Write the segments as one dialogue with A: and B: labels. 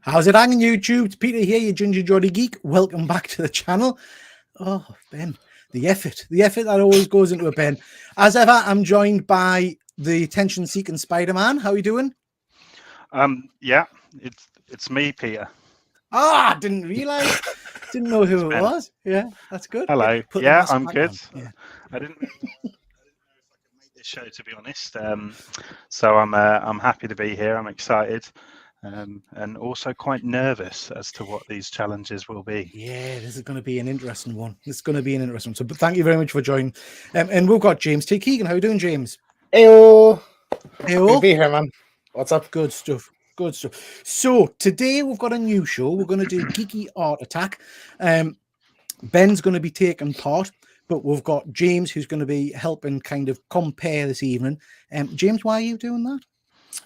A: How's it hanging, YouTube? It's Peter here, your Ginger Jolly Geek. Welcome back to the channel. Oh, Ben, the effort that always goes into a Ben. As ever, I'm joined by the attention-seeking Spider-Man. How are you doing?
B: Yeah, it's me, Peter.
A: Ah, didn't realise. Didn't know who it
B: Ben.
A: was. Yeah, that's good.
B: Hello.
A: Put the
B: Yeah,
A: mask
B: I'm
A: back
B: good.
A: on. Yeah.
B: I didn't know if I could make this show, to be honest. So I'm happy to be here. I'm excited, and also quite nervous as to what these challenges will be.
A: Yeah, this is going to be an interesting one. So, but thank you very much for joining. And we've got James T Keegan. How are you doing, James?
C: Heyo.
A: Hey,
C: Good to be here, man. What's up?
A: Good stuff. Good stuff. So today we've got a new show. We're going to do Geeky Art Attack. Ben's going to be taking part, but we've got James who's going to be helping kind of compare this evening. James, why are you doing that?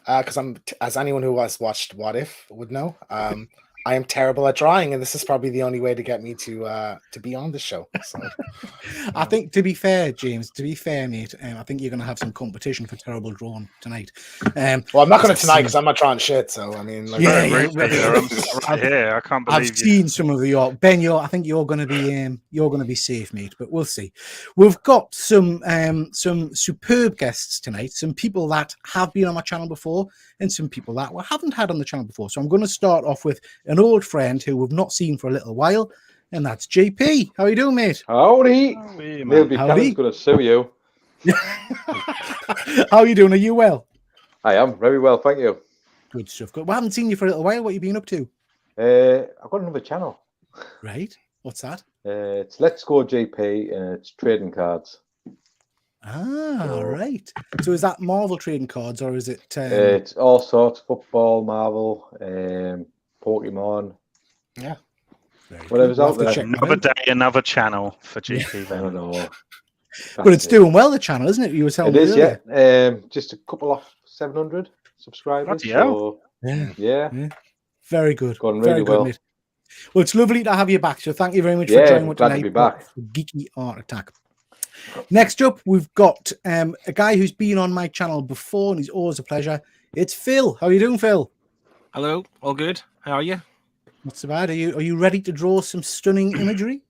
C: Because as anyone who has watched What If would know, I am terrible at drawing, and this is probably the only way to get me to be on the show. So,
A: I think, to be fair, James, mate, I think you're going to have some competition for terrible drawing tonight.
C: Well, I'm not going to tonight because I'm not drawing shit. So, I mean, like,
A: Yeah,
B: I'm right here. I can't believe
A: I've seen some of your Ben. I think you're going to be safe, mate. But we'll see. We've got some superb guests tonight. Some people that have been on my channel before, and some people that we haven't had on the channel before. So I'm going to start off with an old friend who we've not seen for a little while, and that's JP. How are you doing, mate?
D: Howdy. Neil
A: Howdy.
D: Buchanan's going to sue you.
A: How are you doing? Are you well?
D: I am very well, thank you.
A: Good stuff. Good. We haven't seen you for a little while. What have you been up to?
D: I've got another channel.
A: Right. What's that?
D: It's Let's Go JP, and it's trading cards.
A: Ah, right. So is that Marvel trading cards, or is it?
D: It's all sorts: football, Marvel, Pokemon.
C: Yeah.
D: Whatever's out there.
B: Another day, another channel for GP.
D: I don't know.
A: But it's doing well, the channel, isn't it? You were telling me earlier.
D: Yeah. Just a couple off 700 subscribers. So, yeah.
A: Very good.
D: Gone
A: Very
D: really
A: good,
D: well.
A: mate. Well, it's lovely to have you back. So thank you very much for joining us
D: glad
A: tonight.
D: to be back.
A: For Geeky Art Attack. Next up, we've got a guy who's been on my channel before, and he's always a pleasure. It's Phil. How are you doing, Phil?
E: Hello. All good. How are you?
A: Not so bad. Are you ready to draw some stunning imagery?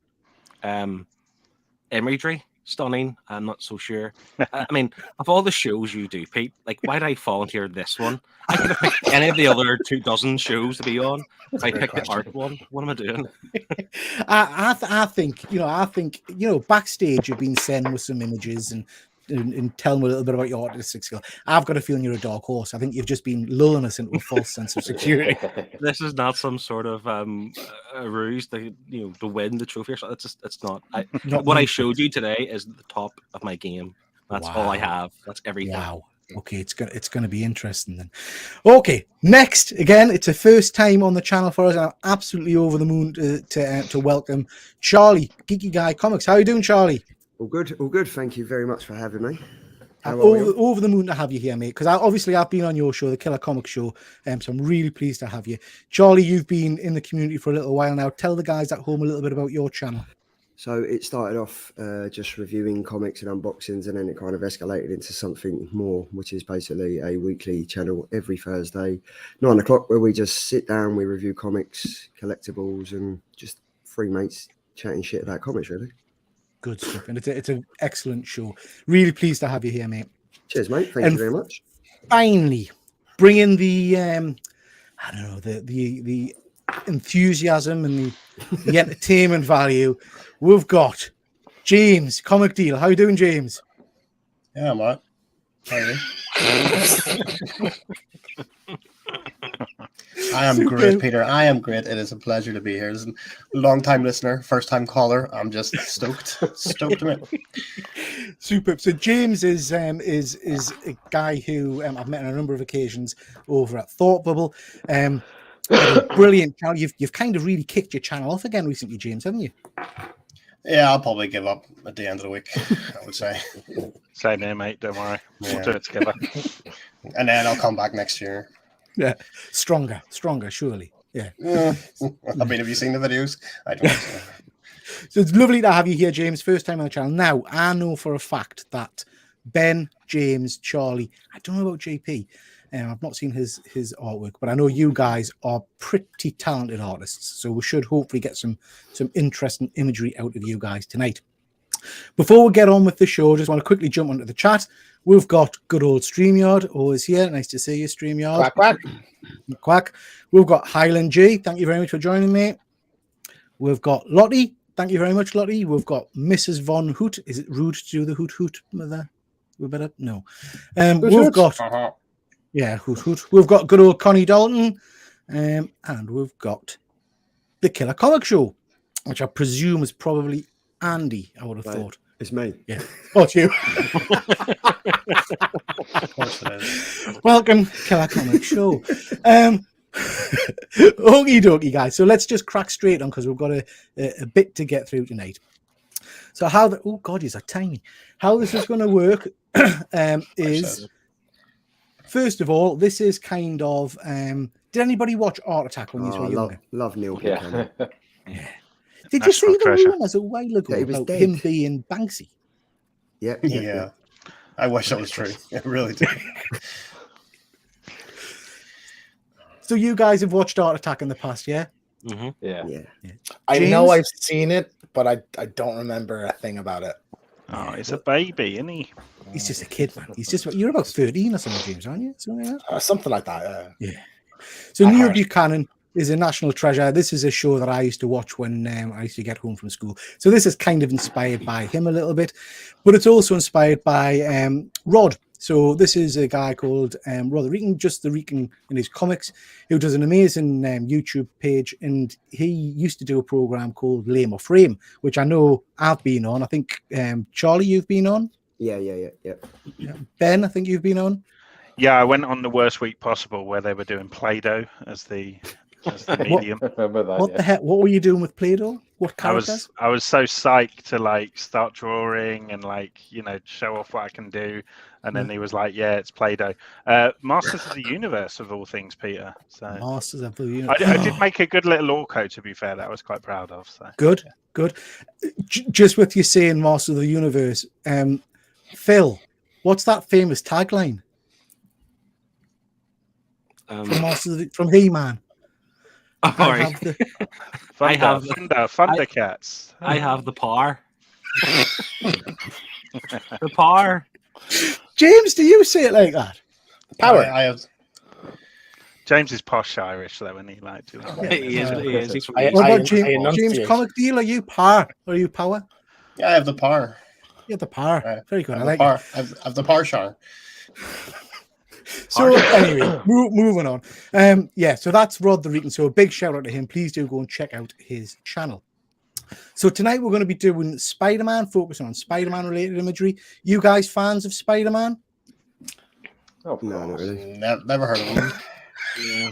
E: Imagery, stunning. I'm not so sure. I mean, of all the shows you do, Pete, like, why did I volunteer this one? I could have picked any of the other 24 shows to be on. If I picked the art one, what am I doing?
A: I think backstage you've been sent with some images and tell me a little bit about your artistic skill. I've got a feeling you're a dark horse. I think you've just been lulling us into a false sense of security.
E: This is not some sort of a ruse to win the trophy or something. It's not. What I showed you today is the top of my game. That's all I have. That's everything.
A: Wow. Okay, it's gonna be interesting then. Okay, next, again, it's a first time on the channel for us, and I'm absolutely over the moon to welcome Charlie, Geeky Guy Comics. How are you doing, Charlie?
F: All good, all good. Thank you very much for having me.
A: I'm over the moon to have you here, mate, because I've been on your show, the Killer Comics Show, so I'm really pleased to have you. Charlie, you've been in the community for a little while now. Tell the guys at home a little bit about your channel.
F: So it started off just reviewing comics and unboxings, and then it kind of escalated into something more, which is basically a weekly channel every Thursday, 9 o'clock, where we just sit down, we review comics, collectibles, and just three mates chatting shit about comics, really.
A: Good stuff, and it's an excellent show. Really pleased to have you here, mate.
F: Cheers, mate. Thank you very much.
A: Finally, bringing the the enthusiasm and the entertainment value. We've got James, Comic Deal. How you doing, James?
G: Yeah, I'm all right. How are you? I am great, Peter. I am great. It is a pleasure to be here. This is a long-time listener, first-time caller. I'm just stoked. Stoked to meet.
A: Superb. So James is a guy who I've met on a number of occasions over at Thought Bubble. Brilliant channel. You've kind of really kicked your channel off again recently, James, haven't you?
G: Yeah, I'll probably give up at the end of the week, I would say.
B: Same here, mate. Don't worry.
G: Yeah.
B: We'll do it together.
G: And then I'll come back next year.
A: Yeah, stronger, surely. Yeah.
G: I mean, have you seen the videos? I don't know.
A: So it's lovely to have you here, James. First time on the channel. Now, I know for a fact that Ben, James, Charlie, I don't know about JP, I've not seen his artwork, but I know you guys are pretty talented artists, so we should hopefully get some interesting imagery out of you guys tonight. Before we get on with the show, I just want to quickly jump onto the chat. We've got good old StreamYard, always here. Nice to see you, StreamYard.
C: Quack, quack.
A: Quack. We've got Highland G. Thank you very much for joining me. We've got Lottie. Thank you very much, Lottie. We've got Mrs. Von Hoot. Is it rude to do the hoot hoot? We better no. We've got hoot hoot. We've got good old Connie Dalton, and we've got the Killer Comic Show, which I presume is probably Andy. I would have thought
F: it's me.
A: Yeah, oh, it's you.
G: Of course it is.
A: Welcome, Killer Comic Show. Okie dokie, guys. So let's just crack straight on because we've got a bit to get through tonight. So oh God, you're tiny. How this is going to work is, first of all, this is kind of. Did anybody watch Art Attack when you were younger?
F: Love Neil.
D: Yeah.
A: Yeah. Did you see the rumors a while ago about him being Banksy?
F: Yeah.
G: I wish that was true. I really do.
A: So you guys have watched Art Attack in the past, yeah?
C: Mm-hmm.
D: Yeah.
C: I know I've seen it, but I don't remember a thing about it.
B: Oh, he's a baby, isn't he?
A: He's just a kid, man. You're about 13 or something, James, aren't you?
C: Something like that.
A: Yeah. So Neil Buchanan is a national treasure. This is a show that I used to watch when I used to get home from school. So this is kind of inspired by him a little bit, but it's also inspired by Rod. So this is a guy called Rod the Reeking, just the Reeking in his comics, who does an amazing YouTube page, and he used to do a program called Lame or Frame, which I know I've been on. I think Charlie, you've been on.
F: Yeah.
A: Ben, I think you've been on.
B: Yeah, I went on the worst week possible where they were doing Play-Doh as the medium.
A: What the heck? What were you doing with Play-Doh? What characters?
B: I was so psyched to start drawing and show off what I can do, and then he was like, "Yeah, it's Play-Doh." Masters of the Universe of all things, Peter. So
A: Masters of the Universe.
B: I did make a good little Orco, to be fair, that I was quite proud of. So
A: good. Just with you saying Masters of the Universe, Phil, what's that famous tagline? From He-Man.
E: Oh, I have
B: Thundercats.
E: I have the power. The power.
A: James, do you say it like that?
C: Power.
G: I have.
B: James is posh Irish, though, and he liked it.
E: He is. He's from
A: what about James Comic Deal? Are you power? Or are you power?
G: Yeah, I have the power.
A: You have the power. Very good. I like
G: it.
A: I
G: have the power shar.
A: So anyway, moving on. So that's Rod the Reeking. So a big shout out to him. Please do go and check out his channel. So tonight we're going to be doing Spider-Man, focusing on Spider-Man related imagery. You guys fans of Spider-Man?
D: Oh,
F: no, not really.
G: Never heard of him.
F: Yeah.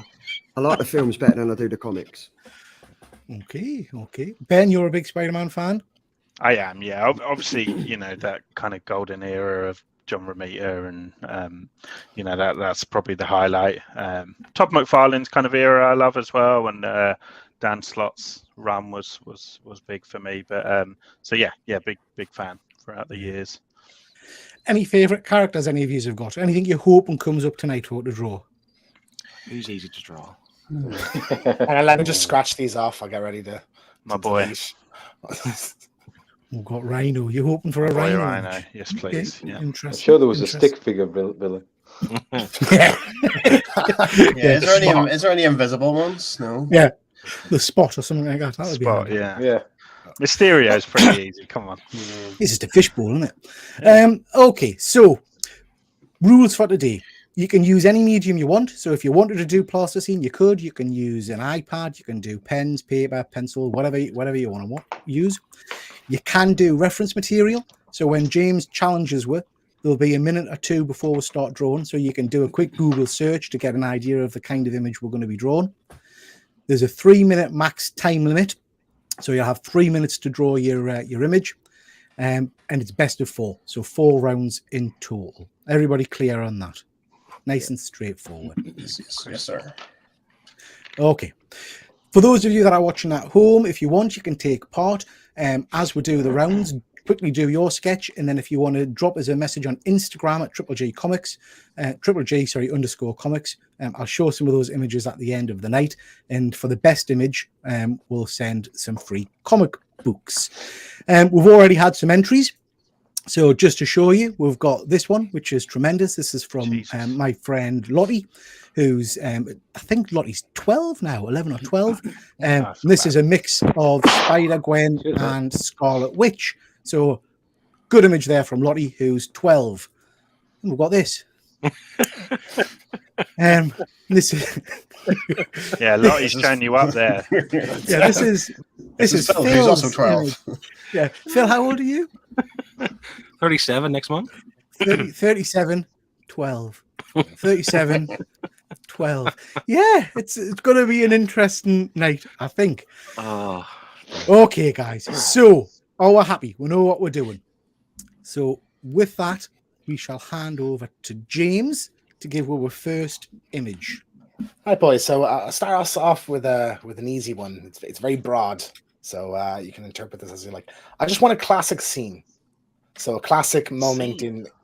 F: I like the films better than I do the comics.
A: Okay. Ben, you're a big Spider-Man fan?
B: I am, yeah. Obviously, that kind of golden era of John Romita, and that's probably the highlight. Todd McFarlane's kind of era I love as well, and Dan Slott's run was big for me. But big fan throughout the years.
A: Any favourite characters any of you have got? Anything you're hoping comes up tonight for to draw?
E: Who's easy to draw?
C: And let me just scratch these off. I'll get ready to.
B: My boy.
A: We've got Rhino. You're hoping for a Rhino?
B: Rhino, yes, please.
A: Okay.
B: Yeah.
D: I'm sure there was a stick figure, Billy.
A: Yeah.
G: Is there any invisible ones? No.
A: Yeah. The Spot or something like that. That would
B: Spot,
A: be
B: yeah. Mysterio's pretty easy. Come on.
A: It's just a fishbowl, isn't it? Okay, so rules for today. You can use any medium you want. So if you wanted to do plasticine, you could. You can use an iPad. You can do pens, paper, pencil, whatever you want to use. You can do reference material. So when James challenges with, there'll be a minute or two before we start drawing. So you can do a quick Google search to get an idea of the kind of image we're going to be drawing. There's a 3-minute max time limit. So you'll have 3 minutes to draw your image. And it's best of 4. So 4 rounds in total. Everybody clear on that? Nice and straightforward.
G: Yes, sir.
A: Okay. For those of you that are watching at home, if you want, you can take part as we do the rounds. quickly do your sketch, and then if you want to drop us a message on Instagram at Triple G Comics, _ comics, I'll show some of those images at the end of the night, and for the best image, we'll send some free comic books. We've already had some entries. So just to show you, we've got this one, which is tremendous. This is from my friend Lottie, who's, I think Lottie's 12 now, 11 or 12. This is a mix of Spider-Gwen and Scarlet Witch. So good image there from Lottie, who's 12. And we've got this. This is
B: yeah, Lottie's showing you up there.
A: Yeah, this is
G: Phil, who's
A: Phil's
G: also 12.
A: Yeah, Phil, how old are you?
E: 37 next month.
A: 37, 12. 37, 12. Yeah, it's going to be an interesting night, I think.
E: Oh.
A: Okay, guys. So, we're happy. We know what we're doing. So, with that, we shall hand over to James to give our first image.
C: Hi, boys. So I'll start us off with an easy one. It's very broad, so you can interpret this as you like. I just want a classic scene. So a classic moment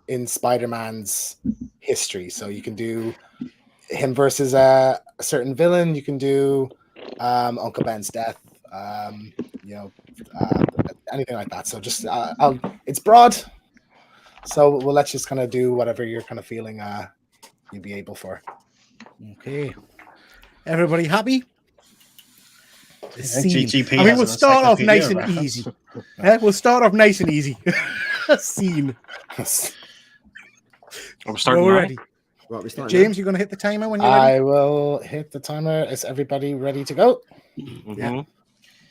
C: in Spider-Man's history. So you can do him versus a certain villain. You can do Uncle Ben's death. Anything like that. So just it's broad. So we'll let you just kind of do whatever you're kind of feeling you'd be able for.
A: Okay. Everybody happy?
G: GGP
A: I mean, we'll start off nice and easy. We'll start off nice and easy. Scene.
E: I'm starting
A: we're
E: now.
A: ready.
F: Right, we're starting
A: James, you're going to hit the timer when you're ready?
C: I will hit the timer. Is everybody ready to go?
E: Mhm.
A: Yeah.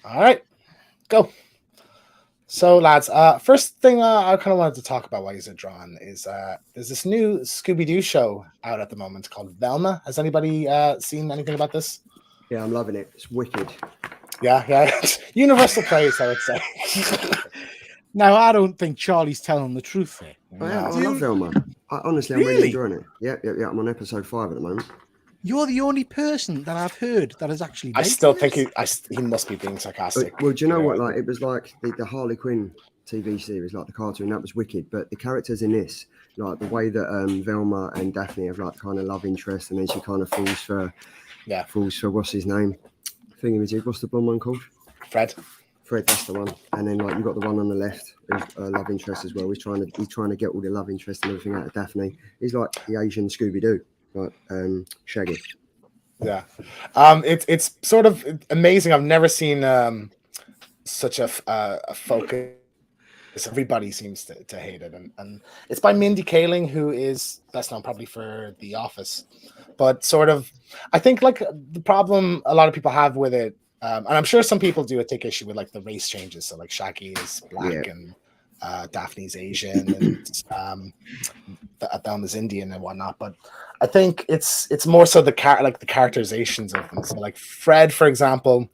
C: All right, go. So, lads, first thing I kind of wanted to talk about while you're drawing is there's this new Scooby-Doo show out at the moment called Velma. Has anybody seen anything about this?
F: Yeah, I'm loving it. It's wicked.
C: Yeah. Universal praise, I would say.
A: Now, I don't think Charlie's telling the truth there.
F: I
A: Do you-
F: love Velma. Honestly, I'm really enjoying it. Yeah. I'm on episode 5 at the moment.
A: You're the only person that I've heard that has actually.
C: I
A: liked
C: still
A: this.
C: think he must be being sarcastic.
F: Well, do you know what? Like, it was like the Harley Quinn TV series, like the cartoon, that was wicked. But the characters in this, like the way that Velma and Daphne have like kind of love interest, and then she kind of falls for what's his name? Thingamajig. What's the blonde one called?
C: Fred,
F: that's the one. And then like you got the one on the left, who's love interest as well. He's trying to get all the love interest and everything out of Daphne. He's like the Asian Scooby Doo, like Shaggy.
C: Yeah, it's sort of amazing. I've never seen such a focus. Everybody seems to hate it, and it's by Mindy Kaling, who is best known probably for The Office. But sort of, I think like the problem a lot of people have with it, and I'm sure some people do take issue with like the race changes. So like Shaggy is black and Daphne's Asian, and Velma's Indian and whatnot. But I think it's more so the characterizations of them. So like Fred, for example,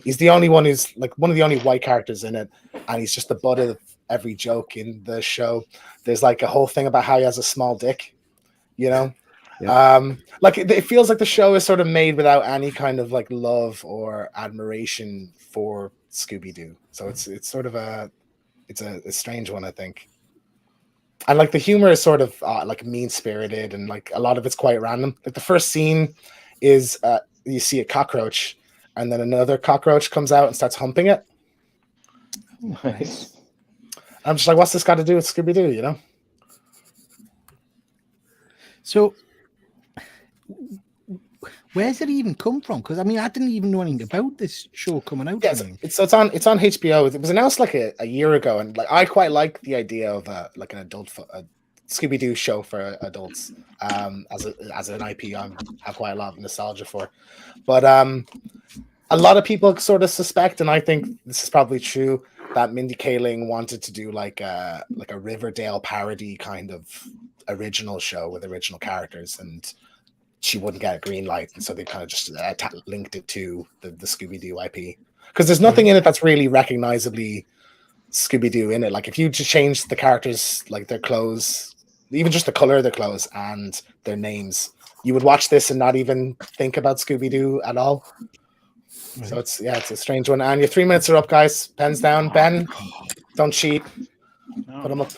C: he's the only one who's like one of the only white characters in it, and he's just the butt of every joke in the show. There's like a whole thing about how he has a small dick, you know. Yeah. Like it feels like the show is sort of made without any kind of like love or admiration for Scooby-Doo. So it's sort of a strange one, I think. And like the humor is sort of like mean-spirited, and like a lot of it's quite random. Like the first scene is you see a cockroach, and then another cockroach comes out and starts humping it.
D: Nice.
C: I'm just like, what's this got to do with Scooby-Doo, you know?
A: So, where's it even come from? Because I mean, I didn't even know anything about this show coming out.
C: Yeah, it's on HBO. It was announced like a year ago, and like I quite like the idea of like an adult Scooby-Doo show for adults. As an IP, I have quite a lot of nostalgia for, but a lot of people sort of suspect, and I think this is probably true, that Mindy Kaling wanted to do like a Riverdale parody kind of original show with original characters, and she wouldn't get a green light, and so they kind of just linked it to the Scooby-Doo IP, because there's nothing in it that's really recognizably Scooby-Doo in it. Like if you just change the characters, like their clothes, even just the color of their clothes and their names, you would watch this and not even think about Scooby-Doo at all. So it's a strange one. And your 3 minutes are up, guys. Pens down. Ben, Don't cheat.
B: No,
C: Put 'em up.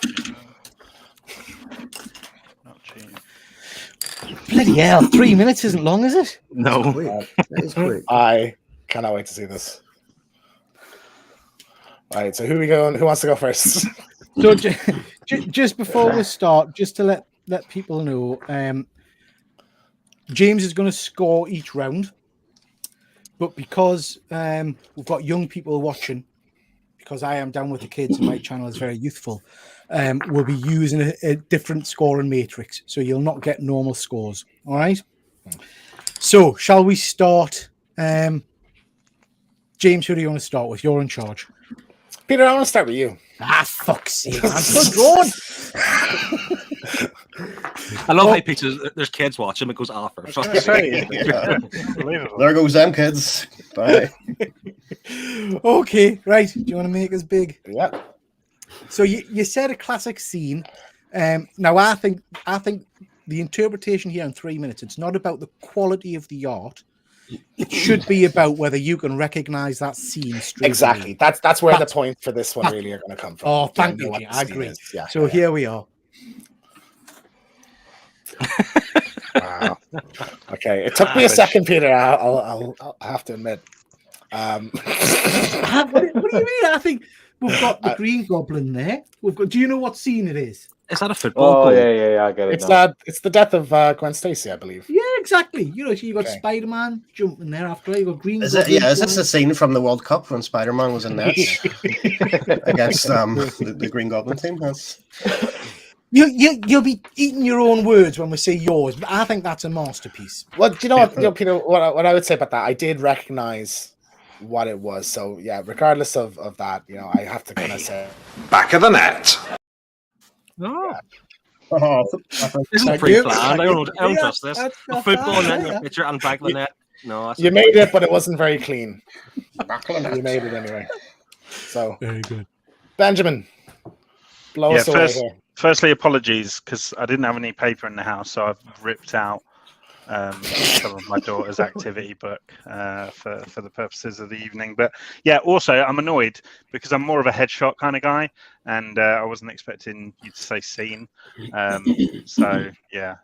B: not cheating.
A: Bloody hell, 3 minutes isn't long, is it?
E: No.
F: Quick. That is quick.
C: I cannot wait to see this. All right, so who we going? Who wants to go first?
A: So just before we start, just to let people know, James is going to score each round, but because we've got young people watching, because I am down with the kids and my channel is very youthful, we'll be using a different scoring matrix, so you'll not get normal scores. All right. So shall we start? James, who do you want to start with? You're in charge.
C: Peter, I want to start with you.
A: Ah, fuck's sake! I'm so drawn.
E: I love how pictures. There's kids watching. It goes off.
G: Yeah.
B: Unbelievable.
G: There goes them kids. Bye.
A: Okay, right. Do you want to make us big?
C: Yeah.
A: So you said a classic scene. Now I think the interpretation here in 3 minutes, it's not about the quality of the art. It should be about whether you can recognize that scene straight
C: Exactly.
A: away.
C: That's where the point for this one really are going to come from.
A: Oh,
C: You
A: thank
C: know
A: you.
C: what the
A: I
C: scene
A: agree.
C: is. Yeah.
A: So here we are.
C: Wow. Okay. It took me a second, Peter. I'll have to admit.
A: What do you mean? I think we've got the Green Goblin there. We've got. Do you know what scene it is?
E: Is that a football
D: Oh
E: goal?
D: yeah, I get it.
C: It's
D: now.
C: it's the death of Gwen Stacy, I believe.
A: Yeah, exactly. You know, so you got
C: Okay.
A: Spider-Man jumping there after you got Green
G: Is it?
A: Goblin.
G: Yeah. Is this the scene from the World Cup when Spider-Man was in net against the Green Goblin team? That's
A: You'll be eating your own words when we say yours, but I think that's a masterpiece.
C: Well, do you know what, Peter? What I would say about that, I did recognize what it was. So yeah, regardless of that, I have to kind of say
H: Back of the net.
E: No.
G: oh,
E: This is
A: Thank
E: pre-planned.
A: you.
E: I don't
A: Yeah,
E: trust this.
A: that's
E: A
A: not
E: football
A: bad,
E: and then
A: yeah.
E: your picture and back of the net. No, that's
C: you made it, but it wasn't very clean.
G: back on the
C: You
G: net.
C: made it anyway. So
A: Very good.
C: Benjamin, blow
B: Yeah,
C: us away here.
B: Firstly, apologies because I didn't have any paper in the house, so I've ripped out some of my daughter's activity book for the purposes of the evening. But yeah, also I'm annoyed because I'm more of a headshot kind of guy, and I wasn't expecting you to say scene. So yeah.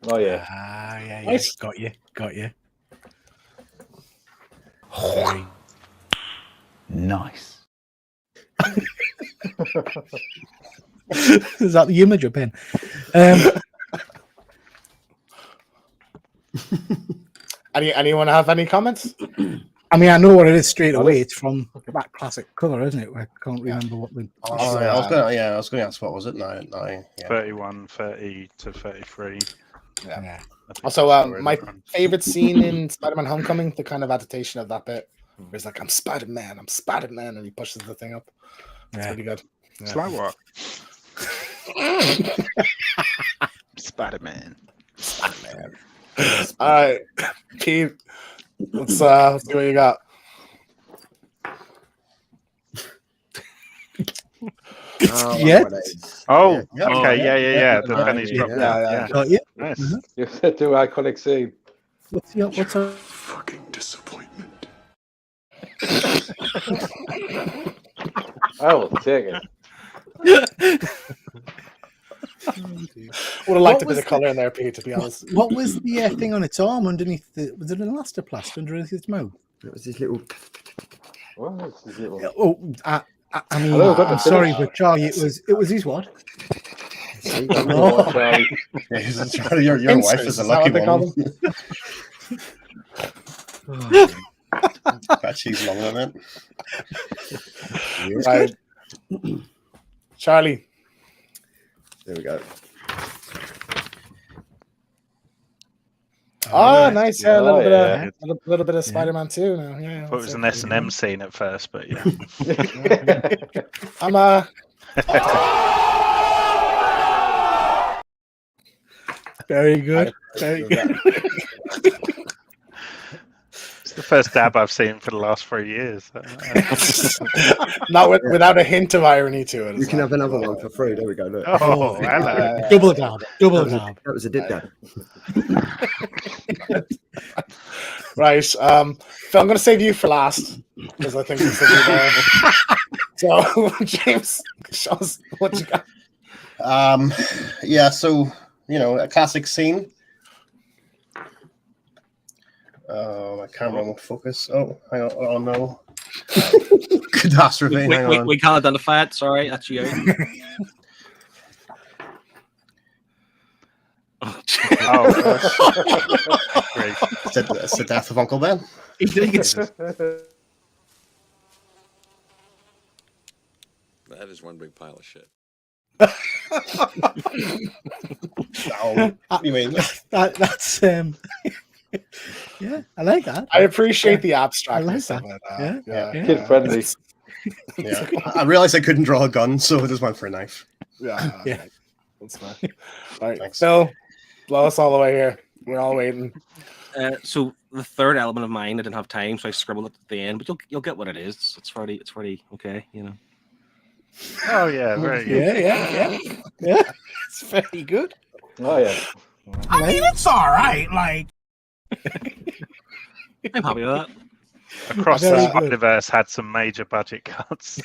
D: Oh yeah.
A: Ah, yeah.
C: Nice.
A: Got you.
H: Nice.
A: Is that the image of Ben?
C: Anyone have any comments?
A: I mean, I know what it is straight away. It's from that classic cover, isn't it? I can't remember what the.
G: Oh, yeah, I was going to ask what was it now. Yeah.
B: 31, 30 to 33.
C: Yeah.
B: I think
C: Also,
B: that's where
C: my
B: they're from.
C: favorite scene in Spider-Man: Homecoming, the kind of adaptation of that bit, where he's like, "I'm Spider-Man, and he pushes the thing up. It's
A: Yeah.
C: pretty good.
B: It's like what? Spider-Man.
C: Man. All right, Pete, let's see what you got.
A: Yeah.
B: Oh,
G: Yeah.
B: okay, yeah. The
G: Yeah.
B: pennies dropped
C: Yeah,
B: down.
C: yeah.
B: Yeah.
A: Got you.
B: Nice.
D: You said to iconic scene.
A: What's a
H: Fucking disappointment.
D: I will take it.
C: Would have liked
A: What
C: a bit
A: was
C: of color in there, Pete. To be honest,
A: what was the thing on its arm underneath the? Was it an elastoplast underneath its mouth?
F: That was this little.
D: Well, this is little...
A: Oh, I mean,
D: Hello, Dr.
A: I'm sorry,
D: Phillips.
A: but Charlie, it was his what?
D: Oh, Charlie.
G: Charlie, your
C: Pincers,
G: wife is a
C: is that
G: lucky
C: what they call
G: one. Bet she's long on it.
C: right. Charlie.
F: There we go.
C: Oh, nice. Yeah, a little
D: Oh,
C: bit
D: yeah.
C: of little bit of Spider-Man too. Now, yeah.
B: Thought it was an S&M scene at first, but yeah.
C: I'm
A: Very good. Very good.
B: It's the first dab I've seen for the last 3 years.
C: not without a hint of irony to it.
F: You can have another one for free. There we go. Look.
B: Oh, hello.
A: Double dab. Double dab.
F: That was a dip dab.
C: Right. Phil, I'm going to save you for last because I think it's a bit, So, James, show us what you got.
G: Yeah, so a classic scene. My camera won't focus. Oh, hang on. Oh no. Catastrophe. Hang on.
E: We can't identify it. Sorry, that's you.
B: Oh, great.
G: It's the death of Uncle Ben.
I: That is one big pile of shit.
G: Oh, you mean
A: that's yeah, I like that.
C: I appreciate the abstractness
A: I
C: of
A: like
C: it.
A: Yeah.
D: Kid friendly.
G: Yeah, I realized I couldn't draw a gun, so I just went for a knife.
C: Yeah.
A: Yeah.
C: That's fine. All right,
G: Thanks.
C: Phil, blow us all the way here. We're all waiting.
E: So the third element of mine, I didn't have time, so I scribbled it at the end. But you'll get what it is. It's pretty okay,
B: Oh yeah, very good.
A: Yeah. It's very good.
D: Oh yeah.
J: I mean, it's all right. Like,
E: I'm happy with that.
B: Across
A: Very
B: the
A: good.
B: Spider-Verse had some major budget cuts.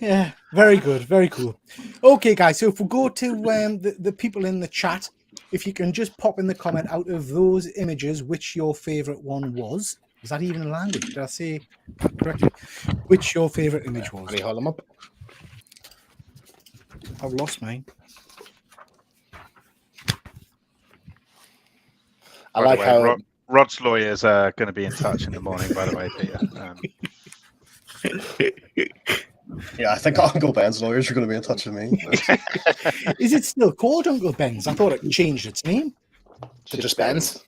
A: Yeah, very good, very cool. Okay, guys, so if we go to the people in the chat, if you can just pop in the comment out of those images which your favorite one was. Is that even a language? Did I say that correctly? Which your favorite image was?
C: How do you hold them up?
A: I've lost mine.
C: I
B: By
C: like
B: the way,
C: how
B: Rod's lawyers are going to be in touch in the morning, by the way, Peter.
G: Yeah, I think Uncle Ben's lawyers are going to be in touch with me.
A: Is it still called Uncle Ben's? I thought it changed its name.
C: to just Ben's.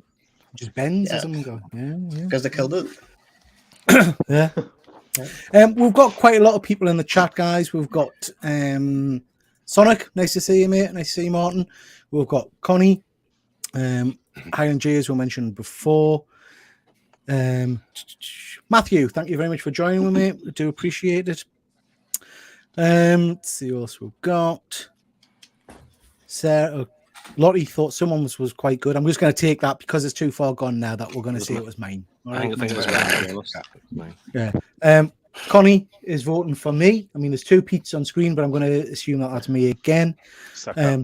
A: Just Ben's
G: Yeah.
A: or something. Yeah.
G: Because they killed it.
A: Yeah. We've got quite a lot of people in the chat, guys. We've got Sonic, nice to see you, mate. Nice to see you, Martin. We've got Connie, Highland J, as we mentioned before. Matthew, thank you very much for joining with me. I do appreciate it. Let's see what else we've got. Sarah, Lottie thought someone was quite good. I'm just going to take that because it's too far gone now that we're going to say it was mine. All
E: I think
A: right?
E: it was right.
A: Yeah. Connie is voting for me. I mean, there's two Pete's on screen, but I'm going to assume that that's me again.
B: Suck up.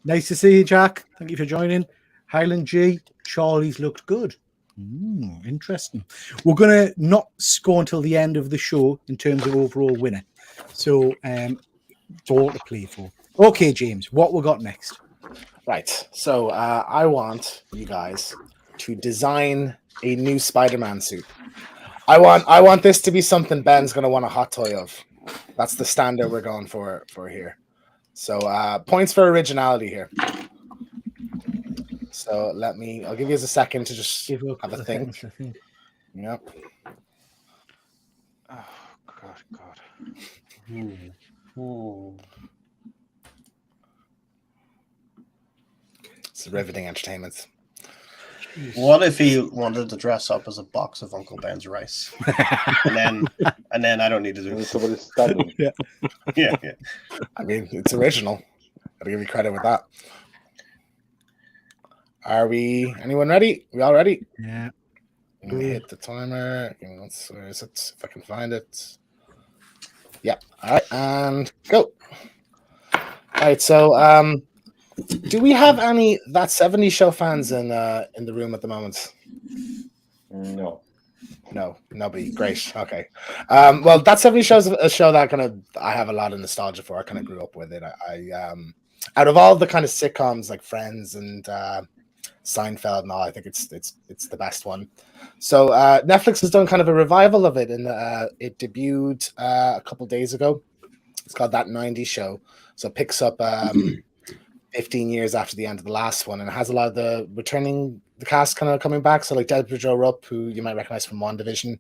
A: Nice to see you, Jack. Thank you for joining. Highland G, Charlie's looked good. Interesting. We're going to not score until the end of the show in terms of overall winner. So, it's all to play for. Okay, James, what we got next?
C: Right. So I want you guys to design a new Spider-Man suit. I want this to be something Ben's gonna want a hot toy of. That's the standard we're going for here. So points for originality here. So I'll give you a second to just have a think. Yep.
B: Oh God.
C: It's riveting entertainment.
G: What if he wanted to dress up as a box of Uncle Ben's rice, and then I don't need to do this.
D: Somebody's standing.
G: Yeah.
C: I mean, it's original. Gotta give you credit with that. Are we? Anyone ready? We all ready?
A: Yeah.
C: Let me hit the timer. Where is it? If I can find it. Yeah. All right, and go. All right. So, do we have any That 70 Show fans in the room at the moment?
D: No.
C: No, nobody. Great. Okay. Well, That 70 Show is a show that I have a lot of nostalgia for. I kind of grew up with it. I out of all the kind of sitcoms like Friends and Seinfeld and all, I think it's the best one. So Netflix has done kind of a revival of it, and it debuted a couple days ago. It's called That 90s Show. So it picks up 15 years after the end of the last one, and it has a lot of the cast kind of coming back. So like Deborah Jo Rupp, who you might recognize from WandaVision,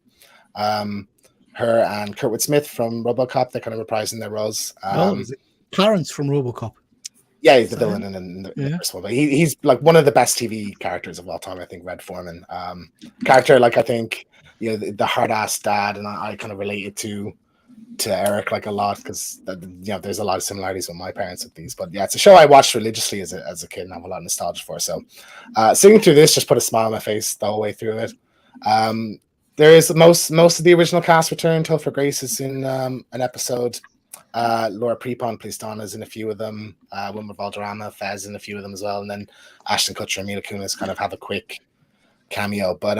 C: her and Kurtwood Smith from RoboCop, they're kind of reprising their roles.
A: Is it Clarence from RoboCop?
C: Yeah, he's the villain in the first one, but he's like one of the best TV characters of all time. I think Red Foreman character, like I think the hard ass dad, and I kind of related to Eric like a lot because there's a lot of similarities with my parents with these. But yeah, it's a show I watched religiously as a kid and have a lot of nostalgia for. So sitting through this just put a smile on my face the whole way through it. There is most of the original cast return. Topher Grace is in an episode. Laura Prepon plays Donna's in a few of them. Wilmer Valderrama, Fez in a few of them as well. And then Ashton Kutcher and Mila Kunis kind of have a quick cameo. But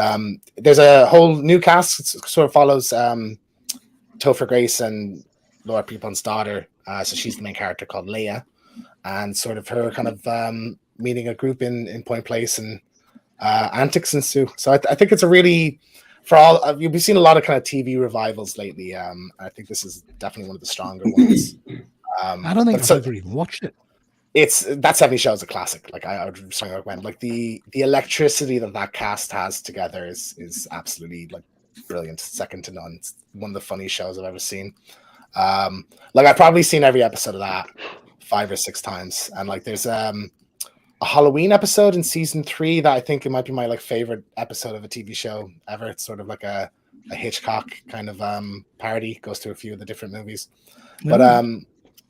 C: there's a whole new cast. It sort of follows Topher Grace and Laura Prepon's daughter. So she's the main character called Leia. And sort of her kind of meeting a group in Point Place and antics ensue. So I think it's a really... For all, we've seen a lot of kind of TV revivals lately. I think this is definitely one of the stronger ones.
A: I don't think I've ever even watched it.
C: That 70 show is a classic. Like I would strongly recommend. Like the electricity that cast has together is absolutely like brilliant, second to none. It's one of the funniest shows I've ever seen. Like I've probably seen every episode of that 5 or 6 times, and like there's a Halloween episode in season 3 that I think it might be my like favorite episode of a TV show ever. It's sort of like a Hitchcock kind of parody, goes through a few of the different movies. But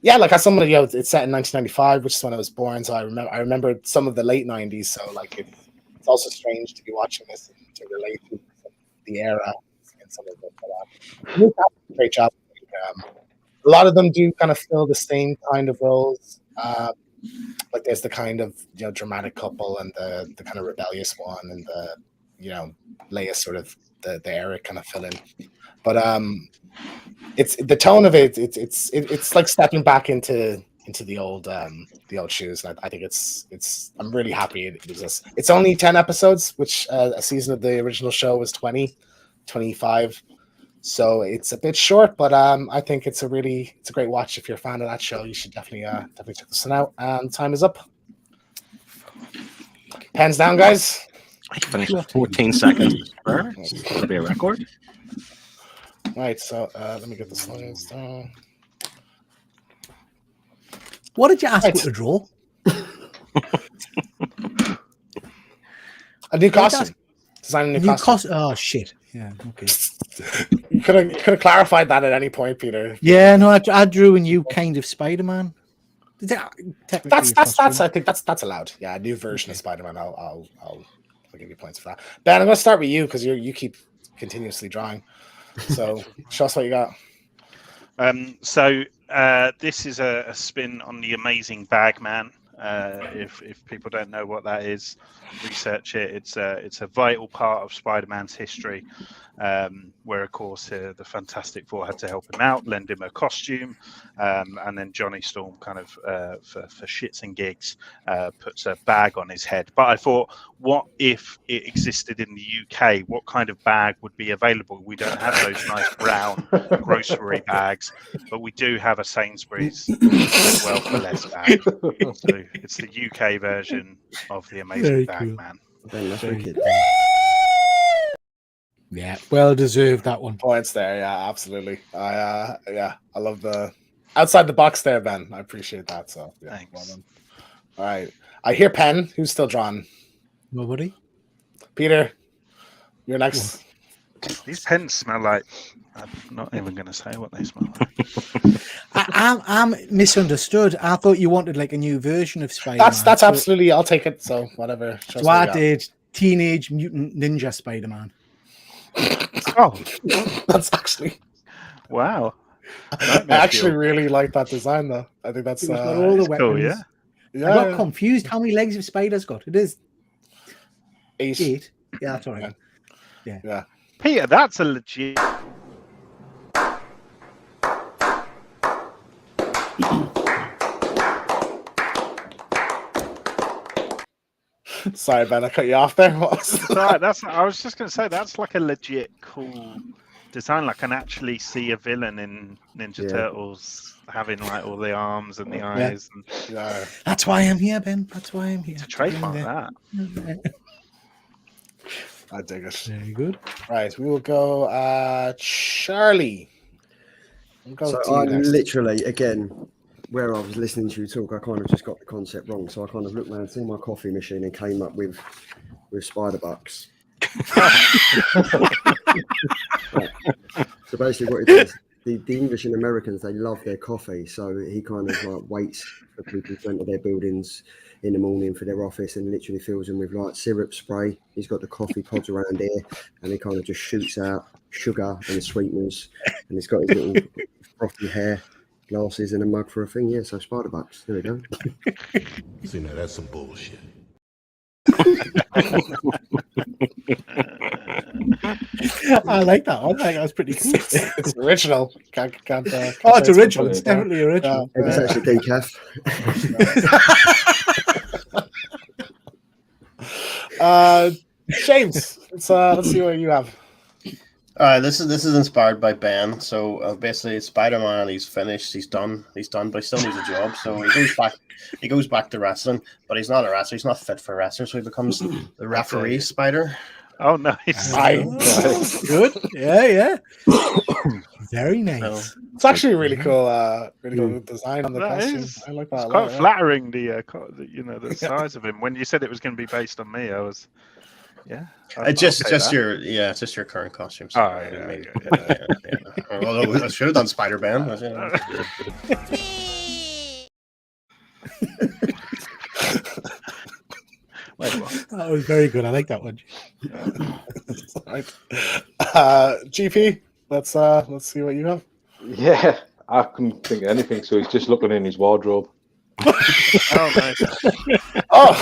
C: yeah, like as someone, it's set in 1995, which is when I was born, so I remember some of the late 90s. So like it's also strange to be watching this and to relate to the era and some of it. But great job. A lot of them do kind of fill the same kind of roles. Like there's the kind of dramatic couple and the kind of rebellious one, and the Leia sort of the Eric kind of fill in. But it's the tone of it. It's like stepping back into the old shoes, and I think it's I'm really happy it exists. It's only 10 episodes, which a season of the original show was 25. So it's a bit short, but I think it's a great watch. If you're a fan of that show, you should definitely check this one out. Time is up. Pens down, guys.
E: I finished 14 seconds. It'll be a record.
C: Right, so let me get the slides down.
A: What did you ask to draw?
C: A new costume. Design a new costume.
A: Oh shit! Yeah, okay.
C: You could have clarified that at any point, Peter.
A: Yeah, no, I drew a new kind of Spider-Man.
C: That's I think that's allowed. Yeah, a new version of Spider-Man. I'll give you points for that. Ben, I'm going to start with you because you keep continuously drawing. So show us what you got.
B: So this is a spin on the Amazing Bagman. If people don't know what that is, research it. It's a vital part of Spider-Man's history, where of course the Fantastic Four had to help him out, lend him a costume, and then Johnny Storm kind of for shits and gigs puts a bag on his head. But I thought, what if it existed in the UK? What kind of bag would be available? We don't have those nice brown grocery bags, but we do have a Sainsbury's well for less bag. So it's the UK version of the Amazing Bagman.
A: Yeah, well deserved that one.
C: Points there, yeah, absolutely. I love the outside the box there, Ben. I appreciate that. So yeah,
B: thanks.
C: Well done. All right, I hear Pen. Who's still drawn?
A: Nobody.
C: Peter, you're next.
B: These pens smell like. I'm not even going to say what they smell like.
A: I'm misunderstood. I thought you wanted like a new version of Spider-Man.
C: That's absolutely. I'll take it. So whatever.
A: So I did Teenage Mutant Ninja Spider-Man.
B: Oh,
C: that's actually
B: wow.
C: I actually really like that design, though. I think that's
A: all the weapons.
B: Cool, yeah.
A: I got confused. How many legs have spiders got? It is
C: 8.
A: 8. Yeah, that's all right.
C: Yeah.
B: Peter, that's a legit.
C: Sorry, Ben, I cut you off there.
B: I was just going to say that's like a legit cool design. Like, I can actually see a villain in Ninja Turtles having like all the arms and the eyes.
C: Yeah.
A: That's why I'm here, Ben. That's why I'm here.
B: To trademark that.
C: I dig it.
A: Very good.
C: Right, we will go Charlie.
F: We'll go so I'm literally, again, where I was listening to you talk, I kind of just got the concept wrong. So I kind of looked around, seen my coffee machine, and came up with Spider-Bucks. Right. So basically what it is, the English and Americans, they love their coffee, so he kind of like waits for people to enter their buildings in the morning for their office and literally fills them with like syrup spray. He's got the coffee pods around here, and he kind of just shoots out sugar and sweeteners, and he's got his little frothy hair, glasses, and a mug for a thing. Yeah, so Spiderbucks. There we go.
H: See, now that's some bullshit.
A: I like that one. I think that was pretty cool.
C: It's original.
A: Oh, it's original. It's definitely original.
F: It was actually decaf.
C: James, let's see what you have.
G: This is inspired by Ben. So basically, Spider-Man. He's finished. He's done. But he still needs a job. So he goes back. He goes back to wrestling, but he's not a wrestler. He's not fit for wrestling. So he becomes the referee Spider.
B: Oh, nice.
A: Good. Yeah. Very nice.
C: It's actually a really cool design on the costume. I like that.
B: It's quite flattering. The size of him. When you said it was going to be based on me, I was. Yeah,
G: It's just your current costume. So Although I should have done Spider-Man.
A: That was very good. I like that one.
C: Right. GP, let's see what you have.
D: Yeah, I couldn't think of anything, so he's just looking in his wardrobe.
B: Oh, nice.
C: Oh,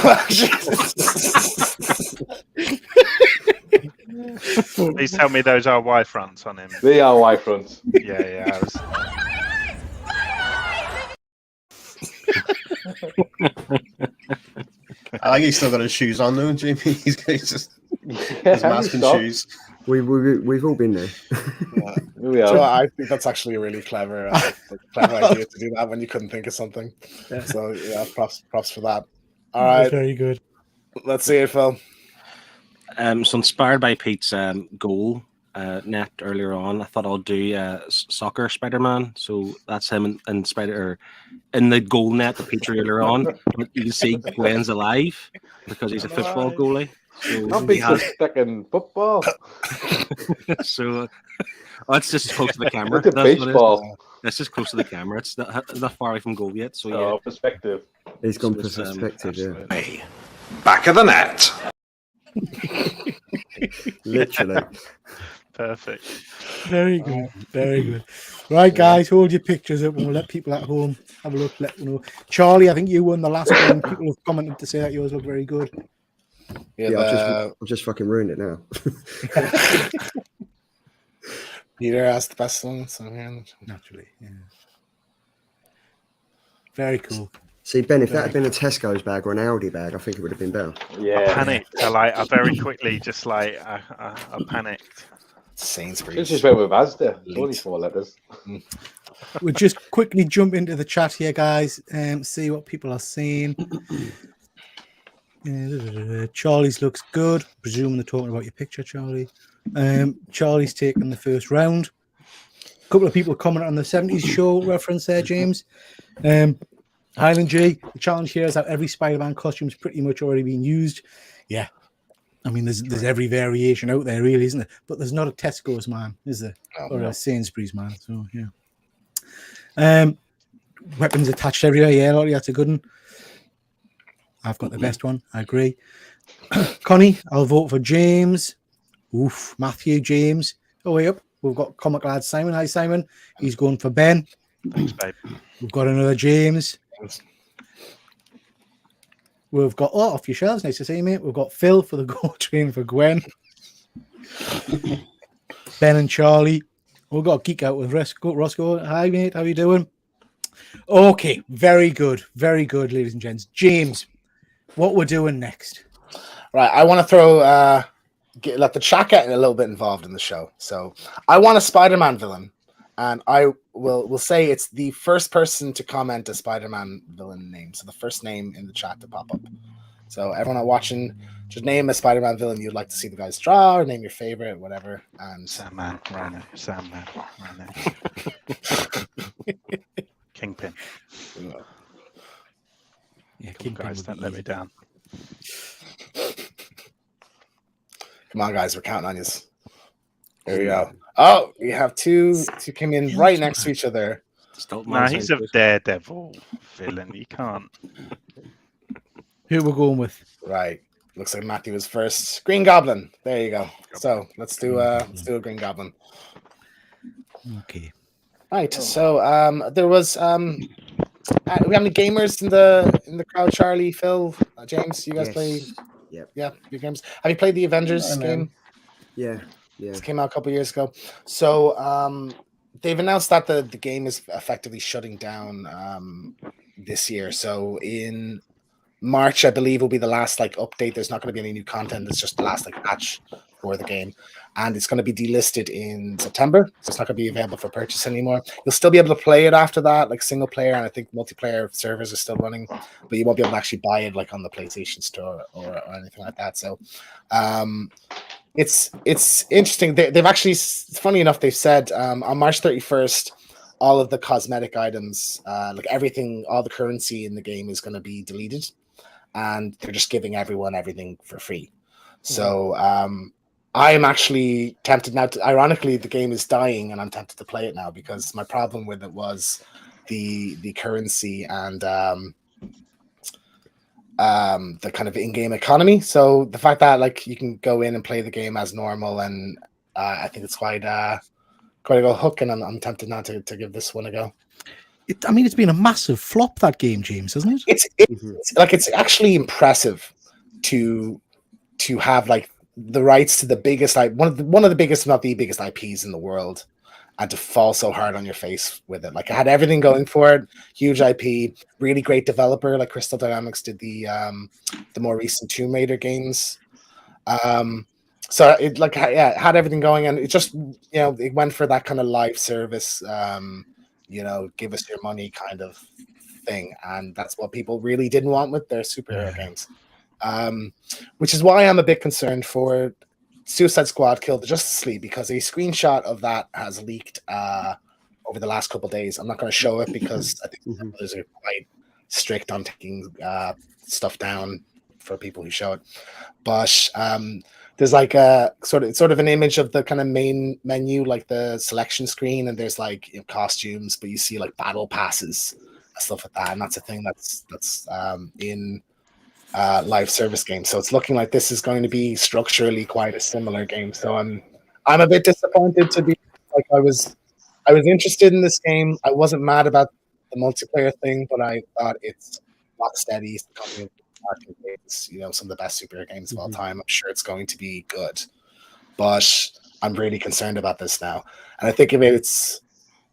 B: Please tell me those are Y fronts on him.
D: They are Y fronts.
B: Yeah.
G: I like he's still got his shoes on though, Jamie. He's just his mask and shoes.
F: We've all been there.
C: So I think that's actually a really clever idea to do that when you couldn't think of something. Yeah. So yeah, props for that. All right,
A: very good.
C: Let's see it, Phil.
E: So inspired by Pete's goal net earlier on, I thought I'll do soccer Spider-Man. So that's him in the goal net that Pete earlier on. You can see Gwen's alive because he's a football goalie. So
D: not be stuck in football.
E: So it's just close to the camera.
D: Look at baseball.
E: That's just close to the camera. It's not far away from goal yet. So yeah,
D: perspective.
F: He's gone for perspective. Yeah.
H: Hey, back of the net.
F: Literally.
B: Perfect.
A: Very good. Right, guys, hold your pictures up and we'll let people at home have a look. Let them know. Charlie, I think you won the last one. People have commented to say that yours look very good.
F: Yeah, I've just fucking ruined it now.
C: Peter asked the best one, so
A: naturally, yeah. Very cool.
F: See, Ben, if that had been a Tesco's bag or an Aldi bag, I think it would have been better.
D: Yeah,
B: I panicked. I very quickly just I panicked.
C: Sainsbury's.
D: It's just went with Asda. Only 4 letters.
A: We'll just quickly jump into the chat here, guys, and see what people are saying. Charlie's looks good. Presuming they're talking about your picture, Charlie. Charlie's taking the first round. A couple of people comment on the 70s show reference there, James. Highland G, the challenge here is that every Spider-Man costume is pretty much already been used. Yeah. I mean, there's every variation out there, really, isn't there? But there's not a Tesco's man, is there? Or a Sainsbury's man. So, yeah. Weapons attached everywhere. Yeah, Lottie, that's a good one. I've got the best one. I agree. Connie, I'll vote for James. Oof, Matthew, James. Oh, way up. We've got comic lad Simon. Hi, Simon. He's going for Ben.
B: Thanks, babe.
A: We've got another James. We've got off your shelves. Nice to see you, mate. We've got Phil for the goal train for Gwen. Ben and Charlie. We've got Geek out with Roscoe. Hi, mate. How you doing? Okay, very good, ladies and gents. James, what we're doing next?
C: Right, I want to throw let the chat get a little bit involved in the show. So I want a Spider-Man villain, and I will say it's the first person to comment a Spider-Man villain name. So the first name in the chat to pop up. So everyone watching, just name a Spider-Man villain you'd like to see the guys draw, or name your favorite, whatever. And
B: Sandman, Rhino, Kingpin.
A: Yeah,
B: Kingpin. Guys, don't let me down.
C: Come on, guys, we're counting on you. There we go. Oh, we have two came in right next to each other.
B: Nah, he's a daredevil villain. You can't.
A: Who we're going with?
C: Right. Looks like Matthew was first. Green Goblin. There you go. So let's do a Green Goblin.
A: Okay.
C: Right. So there was we have any gamers in the crowd? Charlie, Phil, James, you guys play?
F: Yep.
C: Yeah, your games. Have you played the Avengers game?
F: Yeah.
C: This came out a couple years ago. So they've announced that the game is effectively shutting down this year. So in March, I believe, will be the last update. There's not going to be any new content. It's just the last patch for the game, and it's going to be delisted in September. So it's not going to be available for purchase anymore. You'll still be able to play it after that, single player, and I think multiplayer servers are still running, but you won't be able to actually buy it on the PlayStation Store or anything like that. So it's interesting. They've actually, funny enough, they've said on March 31st. All of the cosmetic items, everything, all the currency in the game is going to be deleted, and they're just giving everyone everything for free. So I am actually tempted now. Ironically, the game is dying, and I'm tempted to play it now because my problem with it was the currency and the kind of in-game economy. So the fact that you can go in and play the game as normal, and I think it's quite a good hook, and I'm tempted now to give this one a go.
A: It's been a massive flop, that game, James, hasn't it?
C: It's actually impressive to have the rights to the biggest one of the biggest, if not the biggest IPs in the world, and to fall so hard on your face with it. It had everything going for it, huge IP, really great developer. Crystal Dynamics did the more recent Tomb Raider games. So it had everything going, and it just it went for that kind of live service, give us your money kind of thing, and that's what people really didn't want with their superhero games. Which is why I'm a bit concerned for Suicide Squad Kill the Justice League, because a screenshot of that has leaked over the last couple of days. I'm not going to show it because I think developers are quite strict on taking stuff down for people who show it. But there's a sort of an image of the kind of main menu, the selection screen, and there's costumes, but you see battle passes and stuff like that, and that's a thing that's in live service games. So it's looking like this is going to be structurally quite a similar game. So I'm a bit disappointed, to be I was interested in this game. I wasn't mad about the multiplayer thing, but I thought it's Rocksteady, the company marketing games, some of the best superhero games of all time. I'm sure it's going to be good, but I'm really concerned about this now. And I think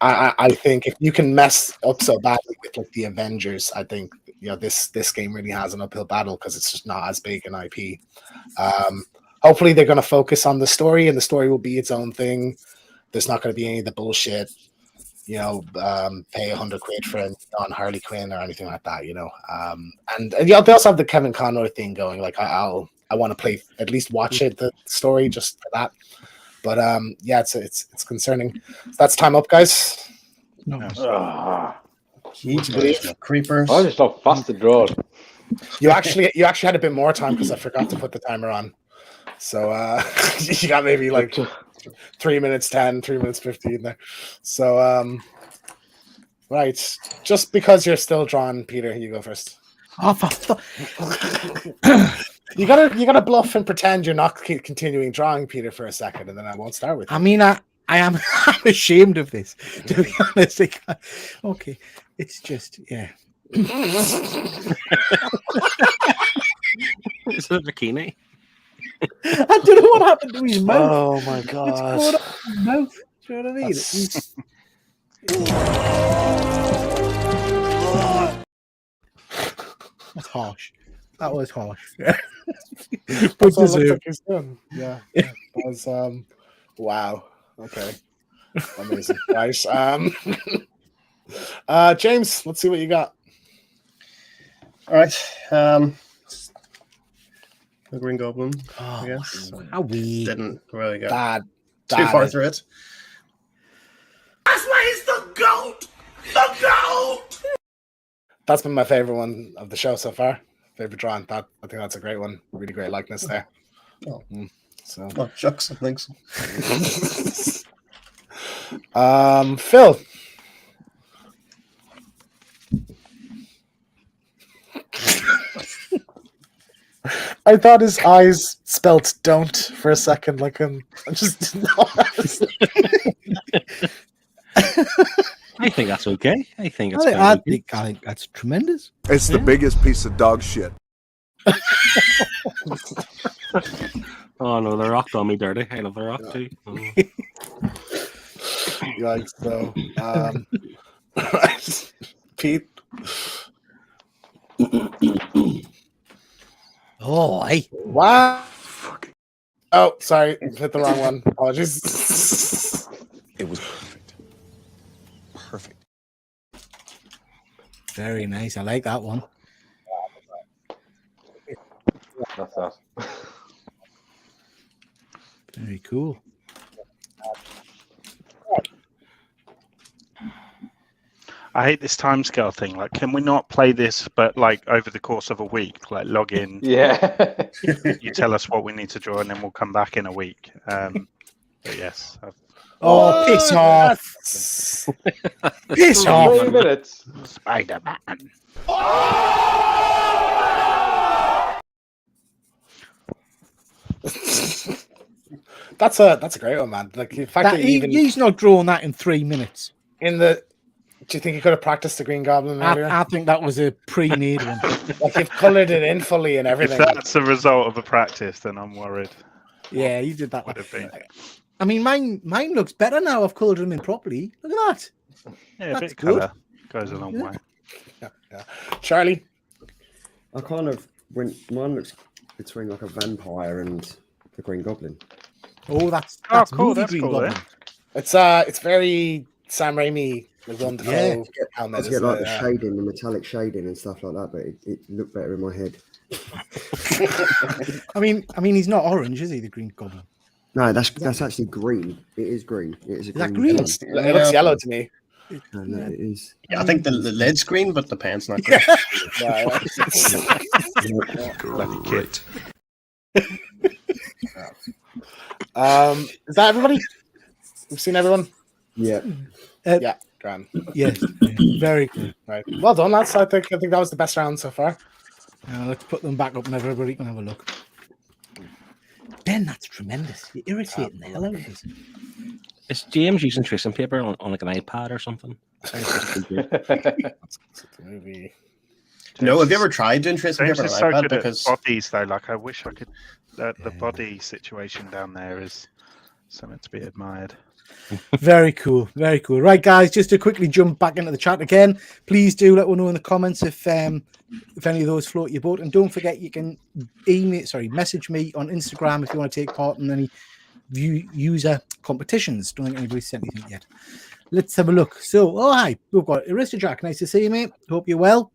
C: I think if you can mess up so badly with the Avengers, I think this game really has an uphill battle because it's just not as big an IP. Hopefully they're going to focus on the story, and the story will be its own thing. There's not going to be any of the bullshit, pay £100 for a non-Harley Quinn or anything like that, and they also have the Kevin Conroy thing going. I want to play, at least watch the story just for that. But it's concerning. So that's time up, guys.
G: Creepers.
D: I just love faster draw.
C: You actually had a bit more time because I forgot to put the timer on. So you got maybe 3 minutes 10, 3 minutes 15 there. So right, just because you're still drawn, Peter, you go first. You gotta bluff and pretend you're not continuing drawing, Peter, for a second, and then I won't start with you.
A: I am I'm ashamed of this, to be honest. Okay, it's just
E: Is it a bikini?
A: I don't know what happened to his mouth.
C: Oh my god!
A: What's going on with his mouth? Do you know what I mean? That's harsh. That was harsh.
C: But yeah. That was wow. Okay. Amazing. Nice. James, let's see what you got.
G: All right. The Green Goblin. I guess.
A: How we
G: Didn't really go
C: Bad.
G: too far through it.
J: That's why he's the GOAT! The GOAT!
C: That's been my favorite one of the show so far. Favorite drawing. I think that's a great one. Really great likeness there.
G: Oh.
C: So,
G: Oh, shucks, I think so.
C: Phil. I thought his eyes spelt "don't" for a second. Like I just didn't know.
E: I think that's okay. I think it's
A: I
E: quite
A: think that's tremendous.
H: It's the biggest piece of dog shit.
E: Oh no, the Rock done me dirty. I love the Rock too. Oh.
C: Yikes! So, Pete.
A: Oh, hey.
C: Wow. Oh, sorry, hit the wrong one. Apologies.
I: It was perfect. Perfect.
A: Very nice. I like that one.
D: That's that.
A: Very cool.
B: I hate this timescale thing. Like, can we not play this, but like over the course of a week? Like, log in.
D: Yeah.
B: You tell us what we need to draw, and then we'll come back in a week. But yes.
A: Oh, piss off! Piss off!
D: 3 minutes.
B: Spider-Man.
C: That's a great one, man. Like the fact that
A: he's not drawing that in 3 minutes.
C: in the. Do you think he could have practiced the Green Goblin earlier?
A: I think that was a pre-made one.
C: Like you've coloured it in fully and everything.
B: If that's a result of a practice, then I'm worried.
A: Yeah, you did that.
B: Would have been.
A: I mean, mine looks better now. I've coloured them in properly. Look at that.
B: Yeah, a
A: That's
B: bit of
A: good.
B: colour goes a long way.
C: Yeah. Charlie.
F: I kind of went. Mine looks between like a vampire and the Green Goblin.
A: Oh, that's
B: cool.
A: movie
B: That's
A: Green
B: cool.
A: Goblin.
C: It's very Sam Raimi.
A: Yeah.
F: I get like the shading, the metallic shading and stuff like that, but it looked better in my head.
A: I mean, he's not orange, is he? The Green Goblin.
F: No, that's actually green. It is green. It is a
A: Is that
F: green.
A: green?
F: colour.
C: It looks yellow to me.
F: No, no, it is.
G: Yeah, I think the lid's green, but the pant's not green.
B: Great.
C: Is that everybody? We've seen everyone.
F: Yeah.
C: Yeah, grand.
A: Yes, very good.
C: Right. Well done, lads. I think that was the best round so far.
A: Let's put them back up and everybody can have a look. Ben, that's tremendous. You're irritating the hell out of us.
E: Is James using tracing paper on like an iPad or something?
C: Movie.
G: No, have you ever tried doing tracing
B: James
G: paper
B: is
G: on
B: so
G: iPad?
B: good
G: Because
B: at bodies, though. Like, I wish I could. The body situation down there is something to be admired.
A: Very cool, very cool. Right, guys, just to quickly jump back into the chat again, please do let us know in the comments if any of those float your boat, and don't forget you can message me on Instagram if you want to take part in any user competitions. Don't think anybody's sent anything yet. Let's have a look. So, hi, we've got Arista Jack. Nice to see you, mate. Hope you're well.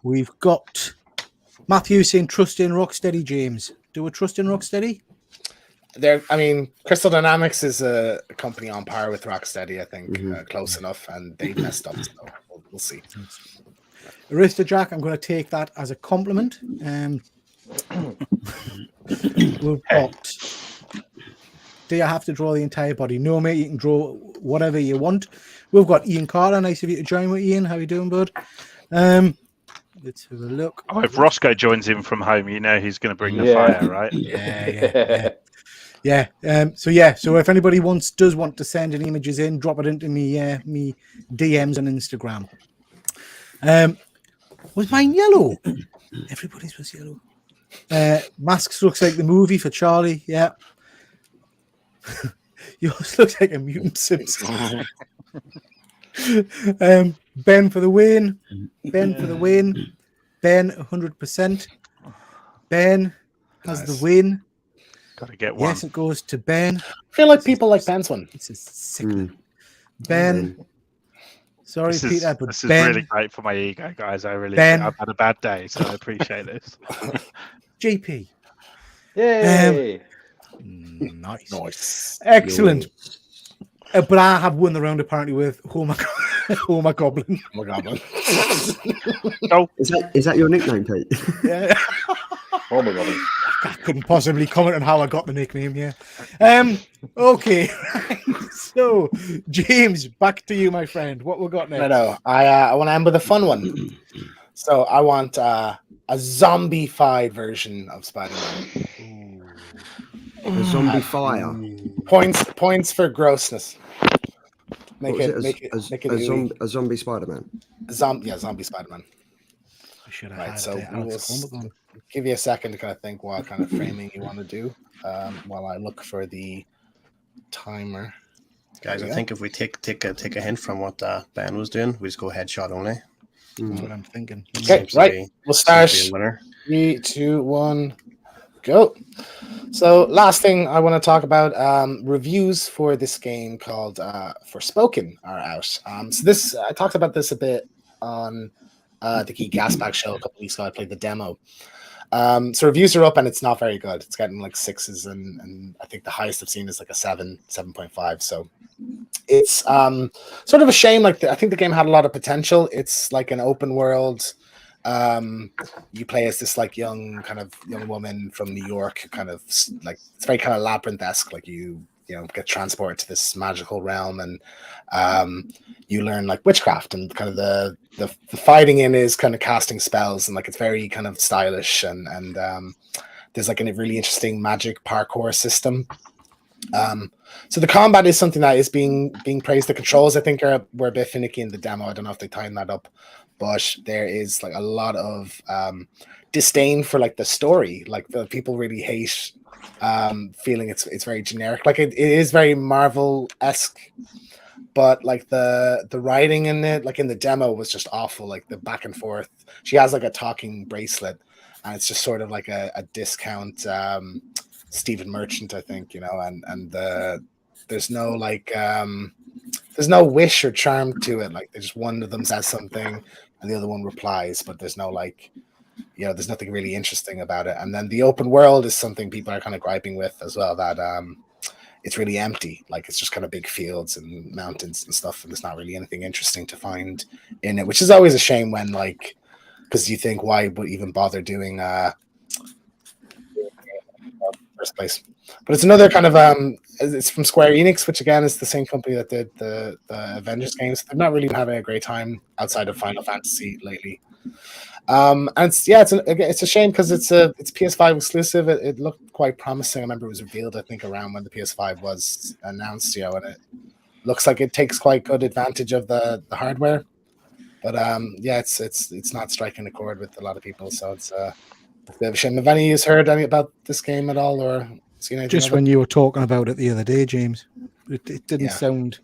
A: We've got Matthew saying trust in Rocksteady. James, do we trust in Rocksteady?
C: Crystal Dynamics is a company on par with Rocksteady, I think, close enough, and they messed up, so we'll see.
A: Arista Jack, I'm going to take that as a compliment. We've got. Do you have to draw the entire body? No, mate, you can draw whatever you want. We've got Ian Carter. Nice of you to join with Ian. How you doing, bud? Let's have a look.
B: Oh, if Roscoe joins in from home, you know he's going to bring the fire, right?
A: Yeah. So if anybody does want to send any images in, drop it into me DMs on Instagram. Was mine yellow? Everybody's was yellow. Masks looks like the movie for Charlie. Yeah. Yours looks like a mutant Simpson. Ben for the win. Ben 100%. Ben has the win.
B: Got to get one.
A: Yes, it goes to Ben.
C: I feel like people like Ben's one.
A: It's a sick. Ben. Sorry,
B: This
A: Peter, but
B: is
A: Ben.
B: really great for my ego, guys. I've had a bad day, so I appreciate this.
A: GP.
D: Yay!
A: Nice. Excellent. But I have won the round apparently with Homer Goblin.
C: Homer Goblin.
B: Oh.
F: Is that your nickname, Pete?
A: Yeah.
D: Oh my god.
A: I couldn't possibly comment on how I got the nickname. Yeah. Okay. So, James, back to you, my friend. What we got next?
C: I know. I want to end with a fun one. So I want a zombie-fied version of Spider-Man.
F: A zombie fire.
C: Points for grossness.
F: Make it a zombie Spider-Man.
C: Zombie Spider-Man.
A: I should have
C: Right,
A: had
C: so
A: Alex
C: we'll give you a second to kind of think what kind of framing you want to do while I look for the timer.
G: Guys, I think if we take a hint from what Ben was doing, we just go headshot only.
A: That's what I'm thinking.
C: Okay, right. We'll start. 3, 2, 1, go. So, last thing I want to talk about, reviews for this game called Forspoken are out. So this, I talked about this a bit on the Geek Gasback show a couple weeks ago. I played the demo. So reviews are up and it's not very good. It's getting like 6s and I think the highest I've seen is like a 7.5. So it's sort of a shame. Like I think the game had a lot of potential. It's like an open world. You play as this like young woman from New York, kind of like it's very kind of labyrinth-esque. Like you get transported to this magical realm and you learn like witchcraft and kind of the fighting in is kind of casting spells and like it's very kind of stylish and there's like a really interesting magic parkour system. So the combat is something that is being praised. The controls I think were a bit finicky in the demo. I don't know if they tightened that up, but there is like a lot of disdain for like the story. Like the people really hate feeling it's very generic. Like it is very Marvel-esque, but like the writing in it, like in the demo, was just awful. Like the back and forth. She has like a talking bracelet, and it's just sort of like a discount Stephen Merchant, I think, and there's no like there's no wish or charm to it. Like there's one of them says something and the other one replies, but there's no like there's nothing really interesting about it. And then the open world is something people are kind of griping with as well, that it's really empty. Like it's just kind of big fields and mountains and stuff, and there's not really anything interesting to find in it, which is always a shame when like, because you think why would even bother doing first place. But it's another kind of it's from Square Enix, which again is the same company that did the Avengers games. They're not really having a great time outside of Final Fantasy lately. And it's a shame because it's PS5 exclusive. It looked quite promising. I remember it was revealed, I think, around when the PS5 was announced, and it looks like it takes quite good advantage of the hardware. But it's not striking a chord with a lot of people, so it's a bit of a shame. Have any of you heard any about this game at all, or seen anything?
A: Just when you were talking about it the other day, James, it didn't sound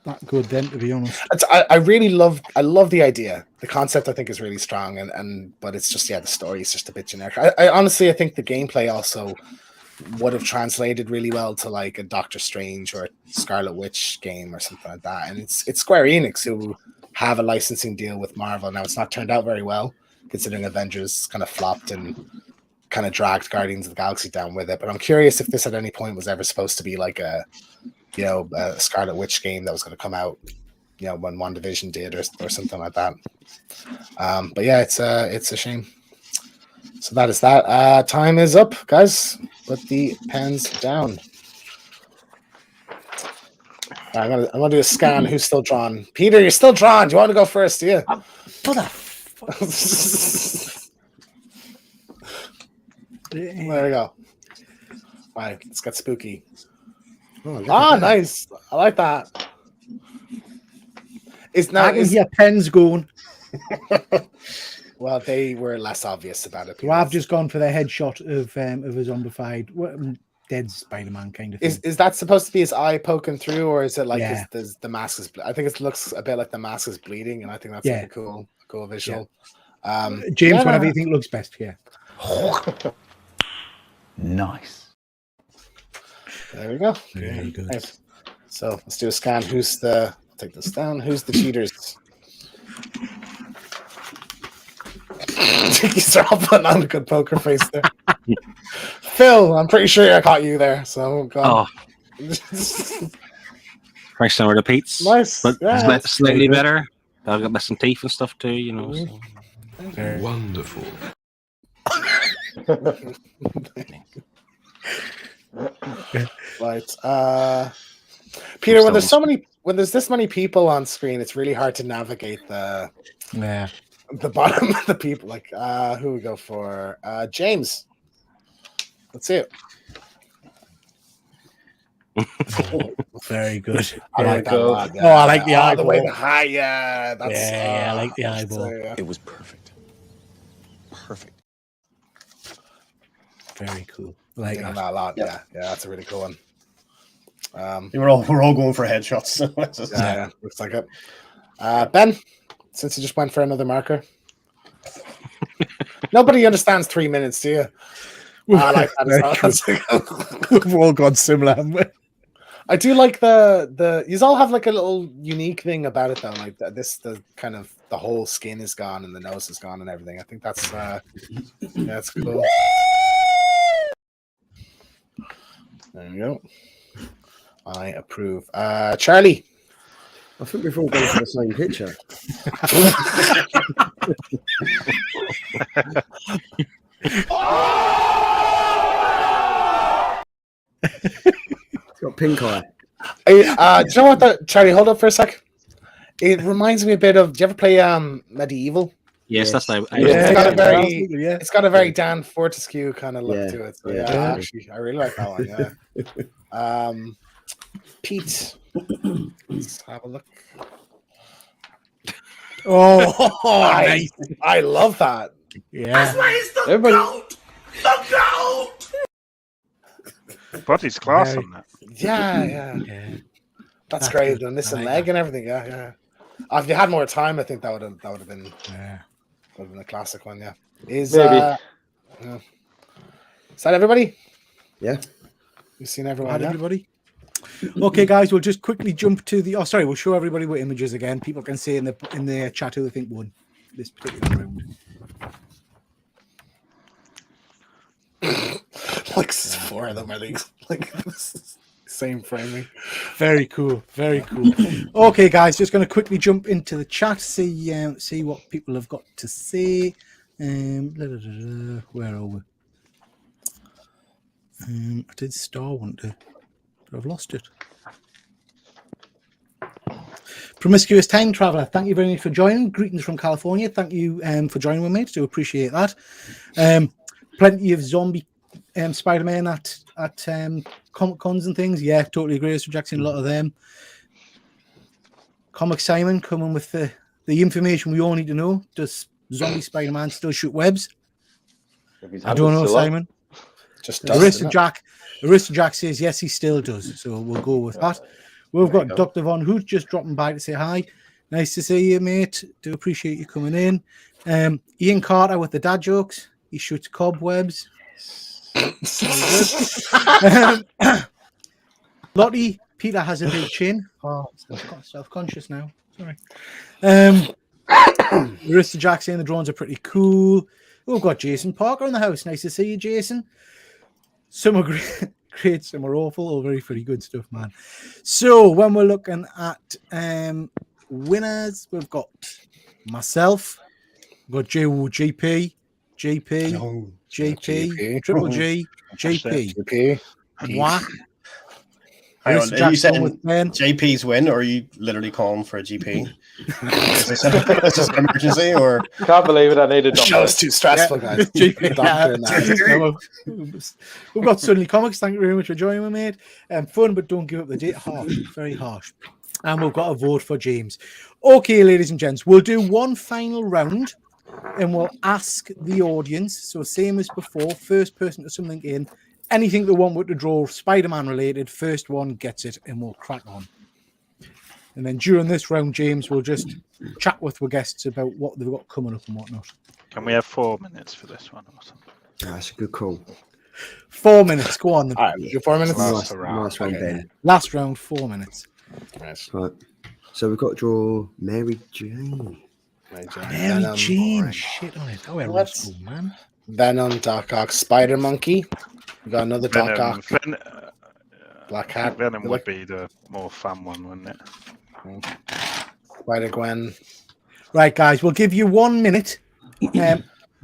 A: that good then, to be honest.
C: I love the idea. The concept I think is really strong, but it's just the story is just a bit generic. I honestly think the gameplay also would have translated really well to like a Doctor Strange or a Scarlet Witch game or something like that. And it's Square Enix who have a licensing deal with Marvel. Now it's not turned out very well, considering Avengers kind of flopped and kind of dragged Guardians of the Galaxy down with it. But I'm curious if this at any point was ever supposed to be like a Scarlet Witch game that was going to come out, when WandaVision did or something like that. But yeah, it's a shame. So that is that. Time is up, guys. Put the pens down. I'm gonna do a scan. Who's still drawn? Peter, you're still drawn. Do you want to go first? Do you? There we go. All right, let's get spooky. Oh, nice. I like that.
A: Your pen's going.
C: Well, they were less obvious about it.
A: So I've just gone for the headshot of a zombified dead Spider-Man kind of thing.
C: Is that supposed to be his eye poking through, or is it like the mask is? I think it looks a bit like the mask is bleeding, and I think that's like a cool visual.
A: Yeah. James, whatever you think looks best. Yeah.
K: Nice.
C: There we go.
A: Very good.
C: Right. So let's do a scan. I'll take this down. Who's the cheaters? He's all putting on a good poker face there. Phil, I'm pretty sure I caught you there. So go on.
E: Very similar to Pete's.
C: Nice.
E: But slightly better. I've got missing teeth and stuff too, So.
K: Wonderful.
C: Right. Peter, when there's this many people on screen, it's really hard to navigate the bottom of the people. Like who we go for? James. Let's see it.
A: Very good.
C: I like that a lot.
A: Oh, I like the eyeball.
C: The way the high, yeah. That's,
A: I like the eyeball.
I: It was perfect. Perfect.
A: Very cool. Like
C: that a lot. Yeah, that's a really cool one.
G: We're all going for headshots. So
C: yeah, looks like it. Ben, since you just went for another marker, nobody understands 3 minutes, do you? I like that.
A: We've all gone similar, haven't we?
C: I do like the. You all have like a little unique thing about it though. Like the kind of the whole skin is gone and the nose is gone and everything. I think that's that's cool. There you go. I approve. Charlie.
F: I think we've all gone for the same picture. It's got pink eye.
C: Do you know what? Charlie, hold up for a sec. It reminds me a bit of. Do you ever play Medieval?
E: Yes, that's my.
C: It's got a very Dan Fortescue kind of look to it. So actually, I really like that one. Yeah. Pete, let's have a look.
A: Nice.
C: I love that.
A: Yeah.
J: That's why he's the goat. The goat.
B: Body's class on that.
C: Yeah. That's great. And this leg and everything. Yeah. If you had more time, I think that would have been a classic one. Yeah. Is that everybody?
F: Yeah.
C: You've seen everyone.
A: Everybody. Okay, guys, we'll just quickly jump to the. We'll show everybody what images again. People can see in the chat who they think won this particular round.
C: Like 4 of them, I think. Like same framing.
A: Very cool. Very cool. Okay, guys, just going to quickly jump into the chat, see what people have got to say. Where are we? I did star one to. I've lost it. Promiscuous Time Traveler, thank you very much for joining. Greetings from California. Thank you for joining with me. Do appreciate that. Plenty of zombie Spider-Man at Comic Cons and things. Yeah, totally agree. So Jackson, a lot of them. Comic Simon coming with the information we all need to know. Does zombie Spider-Man still shoot webs? I don't know, Simon.
C: Just
A: Arista Jack says yes, he still does. So we'll go with that. We've got Dr. Von Hoot just dropping by to say hi. Nice to see you, mate. Do appreciate you coming in. Ian Carter with the dad jokes. He shoots cobwebs. Lottie, Peter has a big chin. Oh, self-conscious now. Sorry. Arista Jack saying the drones are pretty cool. We've got Jason Parker in the house. Nice to see you, Jason. Some are great, some are awful. All very pretty good stuff, man. So when we're looking at winners, we've got myself, we've got JP, Triple G, JP. Moi.
G: Hang on, are you saying JP's win, or are you literally calling for a GP? Is this an emergency, or
D: can't believe it? I need a doctor.
C: Show is too stressful, guys.
A: We've got Suddenly Comics. Thank you very much for joining me, mate. Fun, but don't give up the date. Harsh, very harsh. And we've got a vote for James. Okay, ladies and gents, we'll do one final round, and we'll ask the audience. So same as before, first person to something in. Anything they want to draw Spider-Man related, first one gets it, and we'll crack on. And then during this round, James will just chat with the guests about what they've got coming up and whatnot.
B: Can we have 4 minutes for this one? Or something?
F: That's a good call.
A: 4 minutes. Go on.
C: All right, we'll do 4 minutes.
F: Last round, Ben.
A: Last round, 4 minutes.
C: Nice.
F: Right. So we've got to draw Mary Jane.
A: Mary Jane. Shit on it. Oh, we're school, man.
C: Venom, Doc Ock, Spider Monkey. We got another Doc Ock. Black Hat.
B: Venom would be the more fun one, wouldn't it?
C: Spider Gwen.
A: Right, guys, we'll give you 1 minute.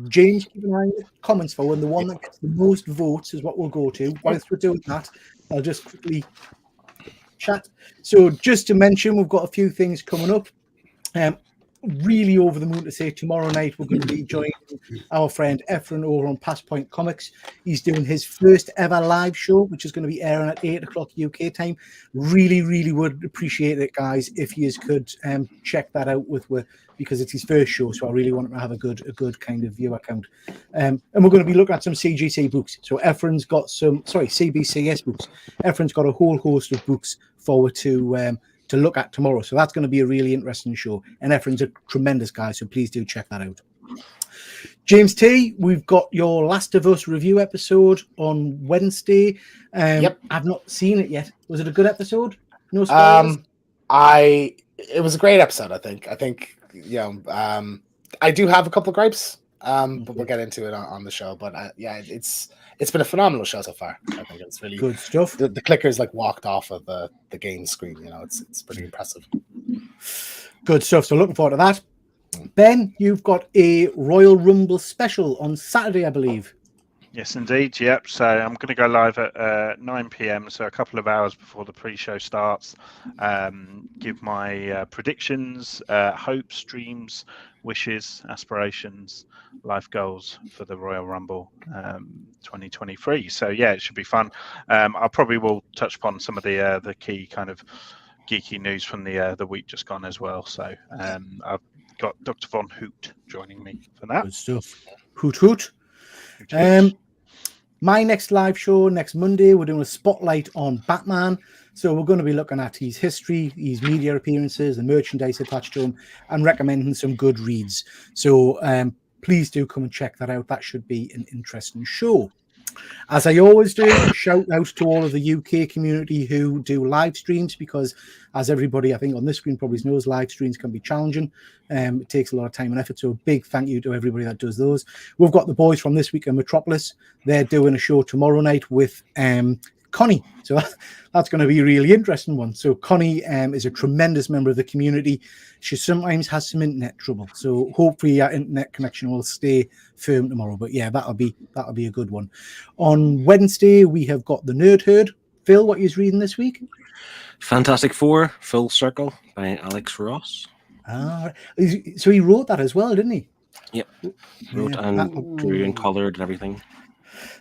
A: James, keep an eye on the comments for, and the one that gets the most votes is what we'll go to. Whilst we're doing that, I'll just quickly chat. So just to mention, we've got a few things coming up. Really over the moon to say tomorrow night we're going to be joining our friend Efren over on Passpoint Comics. He's doing his first ever live show, which is going to be airing at 8 o'clock UK time. Really would appreciate it, guys, if you could check that out because it's his first show, so I really want him to have a good kind of viewer count. And we're going to be looking at some CGC books. So Efren's got CBCS books. Efren's got a whole host of books forward to look at tomorrow. So that's going to be a really interesting show. And Efren's a tremendous guy, so please do check that out. James T, we've got your Last of Us review episode on Wednesday.
C: Yep.
A: I've not seen it yet. Was it a good episode? No spoilers?
C: It was a great episode, I think. I do have a couple of gripes, but we'll get into it on the show. But it's been a phenomenal show so far. I think it's really
A: good stuff.
C: The clickers walked off of the game screen. It's pretty impressive.
A: Good stuff. So looking forward to that. Ben, you've got a Royal Rumble special on Saturday, I believe.
B: Yes, indeed. Yep. So I'm going to go live at 9 p.m. So a couple of hours before the pre-show starts. Give my predictions, hopes, dreams, wishes, aspirations, life goals for the Royal Rumble 2023. So yeah, it should be fun. I probably will touch upon some of the key kind of geeky news from the week just gone as well. So I've got Dr. Von Hoot joining me for that.
A: Good stuff. Hoot. My next live show next Monday, we're doing a spotlight on Batman. So we're going to be looking at his history, his media appearances, the merchandise attached to him, and recommending some good reads. So please do come and check that out. That should be an interesting show. As I always do, shout out to all of the UK community who do live streams, because as everybody I think on this screen probably knows, live streams can be challenging. It takes a lot of time and effort. So a big thank you to everybody that does those. We've got the boys from This Week in Metropolis. They're doing a show tomorrow night with Connie. So that's going to be a really interesting one. So Connie is a tremendous member of the community. She sometimes has some internet trouble. So hopefully our internet connection will stay firm tomorrow. But yeah, that'll be a good one. On Wednesday, we have got the Nerd Herd. Phil, what are you reading this week?
E: Fantastic Four, Full Circle by Alex Ross.
A: So he wrote that as well, didn't he?
E: Yep. Wrote and drew and coloured and everything.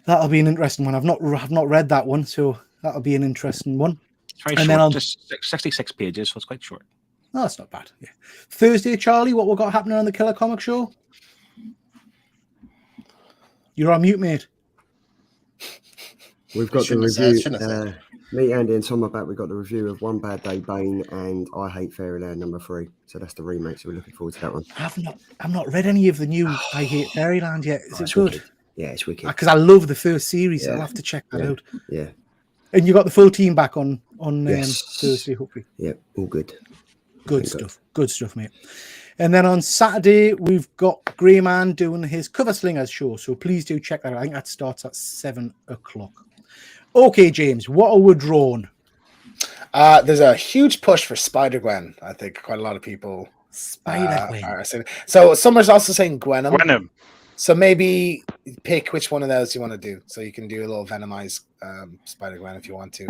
A: That'll be an interesting one. I've not read that one, so that'll be an interesting one.
E: It's very short, just 66 pages, so it's quite short.
A: No, that's not bad. Yeah. Thursday, Charlie, what we got happening on the Killer Comic Show? You're on mute, mate.
F: We've got the review. Me, Andy, and Tom are back. We've got the review of One Bad Day Bane and I Hate Fairyland #3. So that's the remake. So we're looking forward to that one.
A: I've not read any of the new I Hate Fairyland yet. Is it good?
F: Wicked. Yeah, it's wicked.
A: Because I love the first series. So I'll have to check that out.
F: Yeah.
A: And you got the full team back on Thursday, hopefully.
F: Yeah, all good.
A: Good stuff, mate. And then on Saturday, we've got Greyman doing his Cover Slingers show. So please do check that out. I think that starts at 7 o'clock. Okay, James, what are we drawn?
C: There's a huge push for Spider-Gwen. I think quite a lot of people
A: Spider-Gwen
C: are saying. So Summer's also saying
B: Gwenum.
C: So maybe pick which one of those you want to do. So you can do a little Venomized Spider-Gwen if you want to.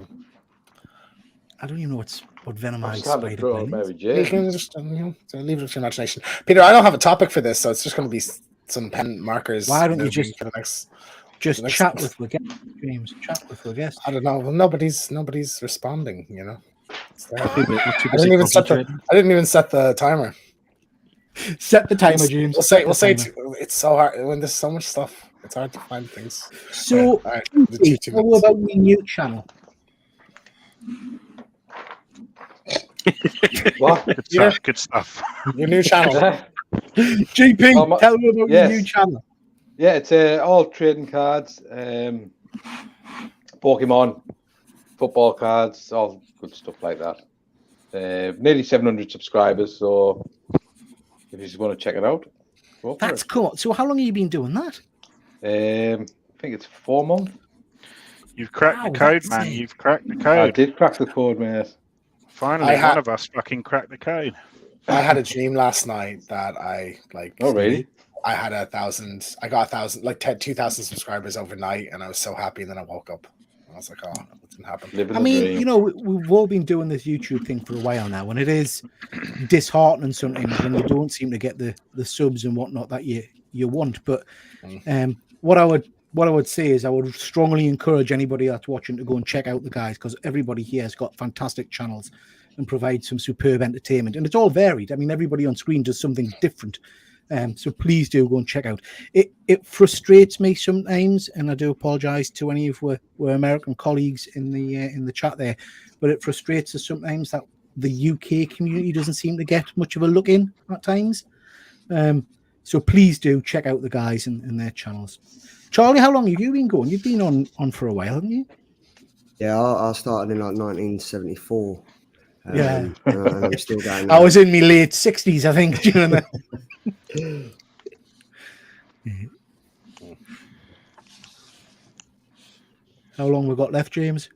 A: I don't even know what Venomized Spider-Gwen is.
C: You can just leave it to your imagination. Peter, I don't have a topic for this, so it's just going to be some pen markers.
A: Why don't you just chat with the guest, James? Chat with the guest.
C: I don't know. Well, nobody's responding. I didn't even set the timer.
A: Set the timer, James.
C: We'll say it's so hard when there's so much stuff. It's hard to find things.
A: So, what about your new channel?
D: What?
B: Good stuff.
C: Your new channel.
A: GP, tell me about your new channel.
D: Yeah, it's all trading cards, Pokemon, football cards, all good stuff like that. Nearly 700 subscribers, so if you just want to check it out,
A: that's cool. So how long have you been doing that?
D: I think it's 4 months.
B: You've cracked the code, man. You've cracked the code.
D: I did crack the code, mate.
B: Finally, one of us fucking cracked the code.
C: I had a dream last night that I
D: Oh, really?
C: I had 1,000. I got 1,000, like 2,000 subscribers overnight, and I was so happy. And then I woke up. I was like, "Oh, it didn't happen."
D: Living
A: I
D: the
A: mean,
D: dream.
A: you know, we've all been doing this YouTube thing for a while now, and it is disheartening sometimes when you don't seem to get the subs and whatnot that you want. But what I would say is I would strongly encourage anybody that's watching to go and check out the guys, because everybody here has got fantastic channels and provide some superb entertainment, and it's all varied. I mean, everybody on screen does something different. So please do go and check out. It frustrates me sometimes, and I do apologize to any of our American colleagues in the chat there, but it frustrates us sometimes that the UK community doesn't seem to get much of a look in at times. So please do check out the guys and their channels. Charlie, how long have you been going? You've been on for a while, haven't you?
F: Yeah, I started in like 1974.
A: Yeah.
F: And I'm still going.
A: I was in my late 60s, I think, during that. How long we got left, James?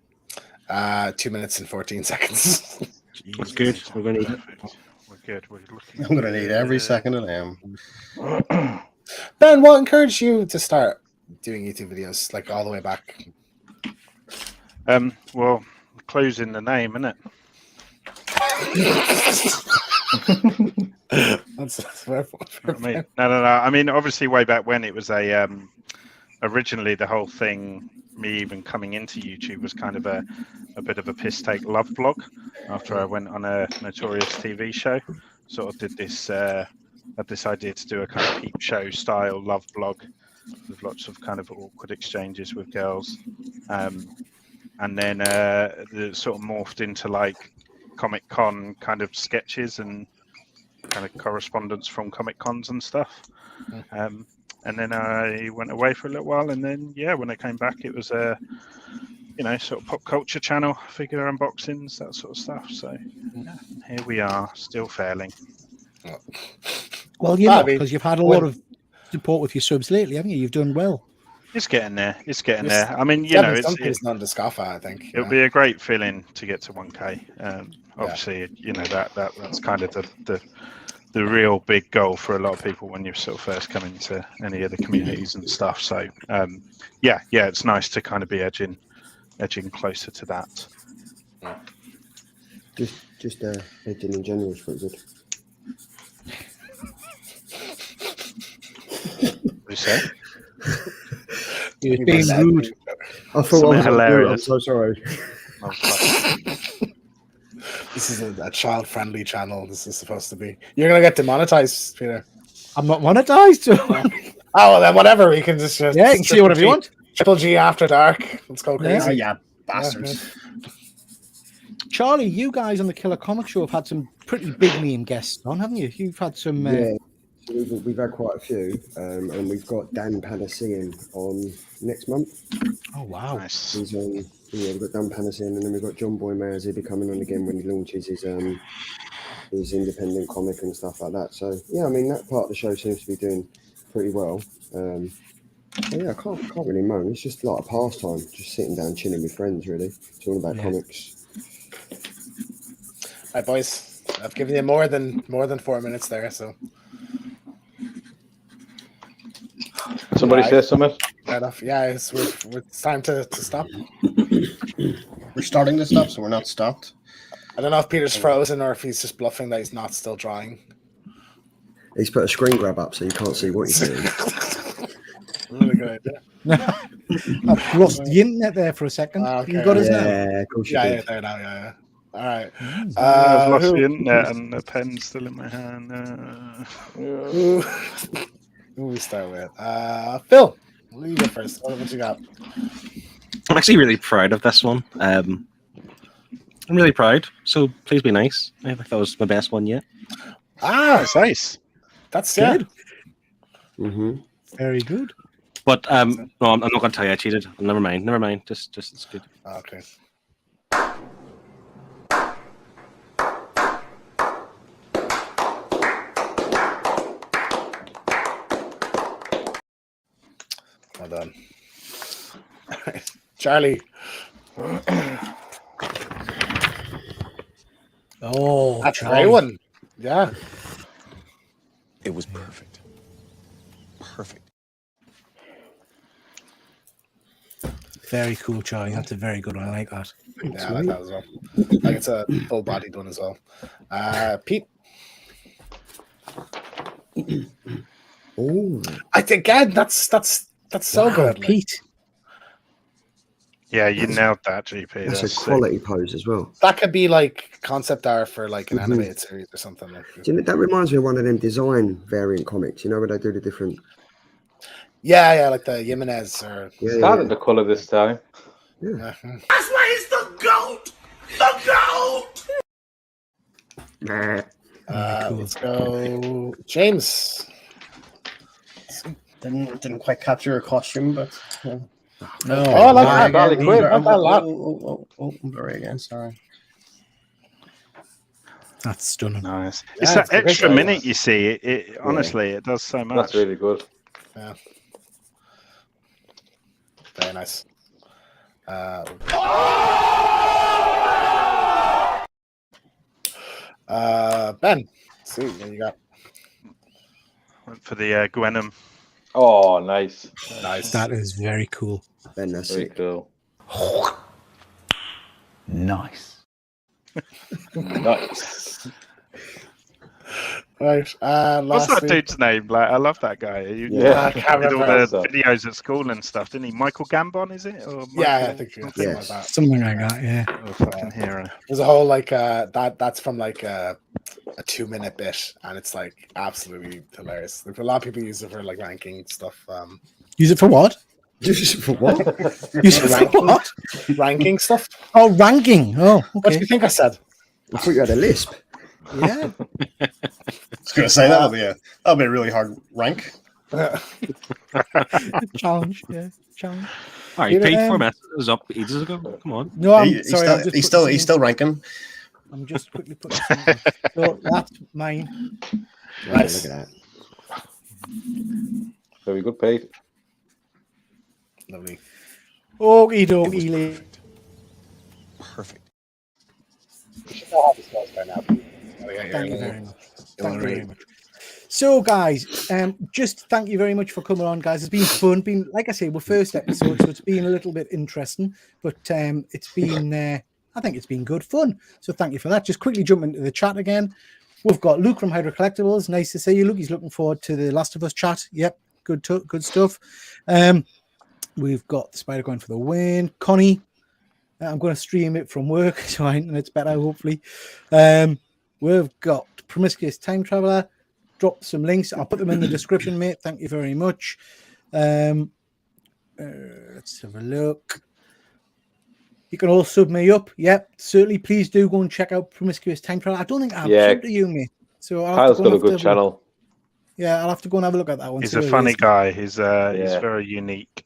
C: 2 minutes and 14 seconds.
E: That's good. We're going to need it.
B: We're good. We're looking.
G: I'm going to need every second of them.
C: Ben, what encouraged you to start doing YouTube videos, like all the way back?
B: Well, clues in the name, isn't it?
C: That's fair.
B: I mean, no. I mean, obviously, way back when it was originally the whole thing. Me even coming into YouTube was kind of a bit of a piss take love blog. After I went on a notorious TV show, sort of did this had this idea to do a kind of peep show style love blog with lots of kind of awkward exchanges with girls, and then it sort of morphed into like Comic Con kind of sketches and kind of correspondence from Comic Cons and stuff. And then I went away for a little while, and then when I came back, it was a sort of pop culture channel, figure unboxings, that sort of stuff. So here we are, still failing.
A: Well, because you've had a lot of support with your subs lately, haven't you? You've done well.
B: It's getting there. It's getting there. I mean, it's
C: none to scoff at, I think.
B: It'll be a great feeling to get to 1K. Obviously, that's kind of the real big goal for a lot of people when you sort of first come into any of the communities and stuff. So it's nice to kind of be edging closer to that.
F: Just edging in general is pretty good.
B: What you say?
A: You're being rude.
F: I thought I was
B: hilarious.
F: I'm so sorry.
C: This is a child-friendly channel. This is supposed to be. You're gonna get demonetized, Peter.
A: I'm not monetized.
C: Oh, well, then whatever. You can just
A: you can see whatever you want.
C: Triple G after dark. Let's go crazy.
G: Oh, yeah, bastards.
A: Charlie, you guys on the Killer Comic Show have had some pretty big name guests on, haven't you? You've had some.
F: Yeah, we've had quite a few, and we've got Dan Panasinian on next month.
A: Oh wow!
B: Nice.
F: He's on. Yeah, we've got Dan Panasinian, and then we've got John Boy Mayers. He'll be coming on again when he launches his independent comic and stuff like that. So yeah, I mean that part of the show seems to be doing pretty well. So yeah, I can't really moan. It's just like a pastime, just sitting down chilling with friends. Really, talking about comics.
C: All right, boys. I've given you more than 4 minutes there. So
D: Somebody say something.
C: fair enough. Yeah, it's time to stop.
G: We're starting to stop, so we're not stopped.
C: I don't know if Peter's frozen or if he's just bluffing that he's not still drawing.
F: He's put a screen grab up so you can't see what he's doing.
C: Really good idea.
A: I've lost the internet there for a second.
C: Okay.
A: You got us now?
F: Yeah, of course you
C: Yeah,
F: did.
C: there now. Yeah. All right.
B: I've lost the internet and the pen's still in my hand.
C: Who we start with? Phil, you go first. What you got?
E: I'm actually really proud of this one. I'm really proud. So please be nice. I think that was my best one yet.
B: That's nice.
C: That's good.
F: Mm-hmm.
A: Very good.
E: But no, I'm not going to tell you I cheated. Never mind. Just it's good.
C: Okay. Well done. Charlie.
A: Oh,
C: that's
A: Charlie.
C: a great one. Yeah.
I: It was perfect. Perfect.
A: Very cool, Charlie. That's a very good one. I like that.
C: Yeah, I like that as well. Like it's a full bodied one as well. Pete.
F: Oh,
C: I think again, that's so
A: Wow,
C: good. Like,
A: Pete.
B: Yeah, you nailed that, GP.
F: that's a
B: sick.
F: quality pose as well.
C: that could be like concept art for like an
F: Mhm.
C: animated series or something. Like,
F: Do you know, that reminds me of one of them design variant comics. You know where they do the different.
C: yeah, like the Jimenez or
F: Yeah,
D: Started the colour this time.
J: That's why he's the GOAT! The GOAT!
A: Cool.
C: Let's go, James.
G: Didn't quite capture her costume, but
C: Oh, I like that.
D: Harley Quinn.
C: Not that a lot.
G: I'm sorry again. Sorry.
A: That's stunning.
B: Nice.
C: Yeah,
B: It's that
C: it's a great
B: extra
C: guy,
B: minute you see. It honestly, it does so much.
D: That's really good.
C: Yeah. Very nice. Ben. Let's see what you got.
B: Went for the Gwenham.
D: Oh, nice.
C: Nice.
A: That is very cool.
F: Ben, that's
D: Very
F: it.
D: cool.
I: Nice.
D: Nice.
C: Right.
B: What's that
C: Lastly,
B: dude's name? Like, I love that guy. He
D: Yeah.
C: I can't
B: did all
C: remember.
B: the videos at school and stuff, didn't he? Michael Gambon, is it? Or
C: Yeah, I
B: Michael
C: think
B: something?
C: something like
F: Yes.
C: that.
A: Something like that, yeah.
B: Oh, fucking hero.
C: There's a whole like that's from like a 2-minute bit, and it's like absolutely hilarious. Like, a lot of people use it for like ranking stuff.
A: Use it for what?
F: For what?
A: Use it for what?
C: Ranking stuff.
A: Oh, ranking. Oh,
C: What do
A: okay.
C: you think I said?
F: I thought you had a lisp.
A: Yeah.
G: I was gonna say that'll be a really hard rank.
A: Challenge. Yeah. Challenge.
E: All right,
A: Peter,
E: Pete, 4 messages up ages ago. Come on.
A: No, I'm
G: He's
A: sorry.
G: he's still ranking.
A: I'm just quickly putting something. So that's mine.
C: Nice.
F: Look at that.
D: Very good, Pete.
C: Lovely.
A: Okie dokie.
I: Perfect.
C: You should all have this by now.
A: Thank you very much. Thank you very much. So, guys, just thank you very much for coming on, guys. It's been fun. Been, like I say, we're first episode, so it's been a little bit interesting, but it's been, I think it's been good fun. So, thank you for that. Just quickly jump into the chat again. We've got Luke from Hydro Collectibles. Nice to see you, Luke. He's looking forward to the Last of Us chat. Yep, good stuff. We've got the Spider going for the win. Connie, I'm going to stream it from work, so it's better, hopefully. We've got Promiscuous Time Traveler. Drop some links. I'll put them in the description, mate. Thank you very much. Let's have a look. You can all sub me up. Yep, certainly. Please do go and check out Promiscuous Time Traveler. I don't think I've
D: Yeah.
A: subbed to you, mate. So
D: Kyle's got a good channel.
A: Yeah, I'll have to go and have a look at that one.
B: He's
A: see
B: a
A: what it
B: funny
A: is.
B: guy. He's very unique.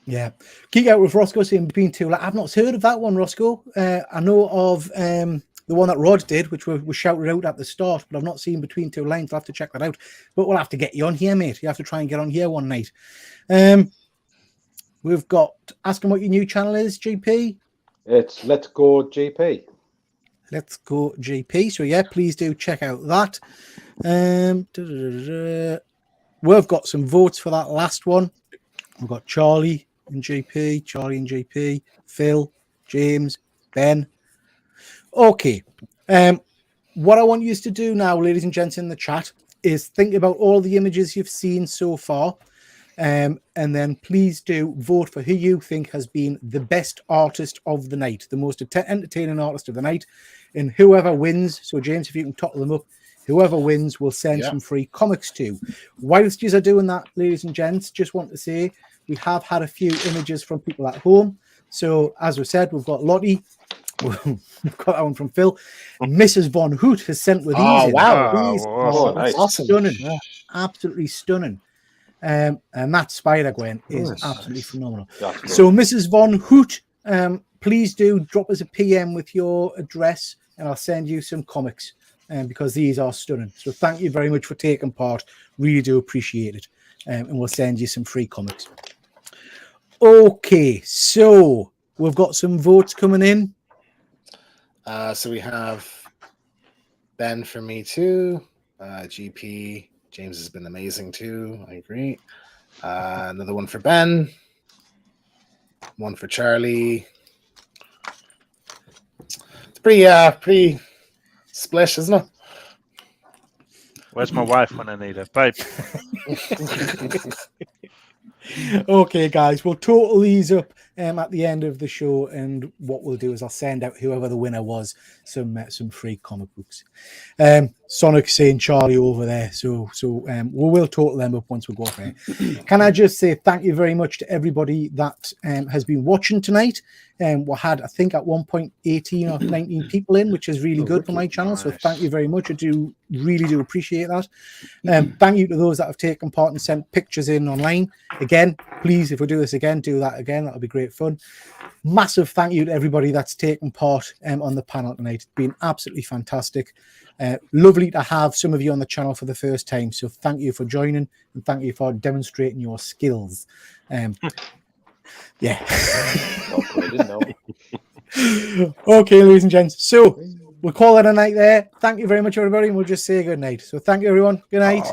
A: Yeah. Geek Out with Roscoe saying between two. I've not heard of that one, Roscoe. I know of the one that Rod did, which was shouted out at the start, but I've not seen Between Two Lines. I'll have to check that out. But we'll have to get you on here, mate. You have to try and get on here one night. We've got asking what your new channel is, GP.
D: It's Let's Go GP.
A: Let's Go GP. So yeah, please do check out that. We've got some votes for that last one. We've got Charlie and GP, Phil, James, Ben. Okay. What I want you to do now, ladies and gents in the chat, is think about all the images you've seen so far. And then please do vote for who you think has been the best artist of the night, the most entertaining artist of the night. And whoever wins, so James, if you can tottle them up, whoever wins will send some free comics to. Whilst you are doing that, ladies and gents, just want to say we have had a few images from people at home. So as we said, we've got Lottie. We've got that one from Phil. Mrs. Von Hoot has sent with these.
C: Oh,
A: in.
C: wow.
A: These
D: Oh,
A: are
D: nice.
C: Awesome.
A: stunning.
C: Yeah.
A: Absolutely stunning. And that Spider Gwen is
F: Nice.
A: absolutely phenomenal.
D: That's good.
A: So, Mrs. Von Hoot, please do drop us a PM with your address, and I'll send you some comics. Because these are stunning. So, thank you very much for taking part. Really do appreciate it. And we'll send you some free comics. Okay, so we've got some votes coming in.
C: So we have Ben for me too, GP James has been amazing too. I agree. Another one for Ben. One for Charlie. It's pretty split, isn't it?
B: Where's my wife when I need her, babe?
A: Okay, guys, we'll total these up at the end of the show, and what we'll do is I'll send out whoever the winner was some free comic books. Sonic saying Charlie over there, so we will total them up once we go off there. Can I just say thank you very much to everybody that has been watching tonight? We had, I think, at one point 18 or 19 people in, which is really good for my channel. So thank you very much. I really do appreciate that. Thank you to those that have taken part and sent pictures in online. Again, please, if we do this again, do that again. That'll be great fun. Massive thank you to everybody that's taken part on the panel tonight. It's been absolutely fantastic. Lovely to have some of you on the channel for the first time. So thank you for joining and thank you for demonstrating your skills. Yeah. Okay, ladies and gents. So we'll call it a night there. Thank you very much, everybody, and we'll just say good night. So thank you, everyone. Good night.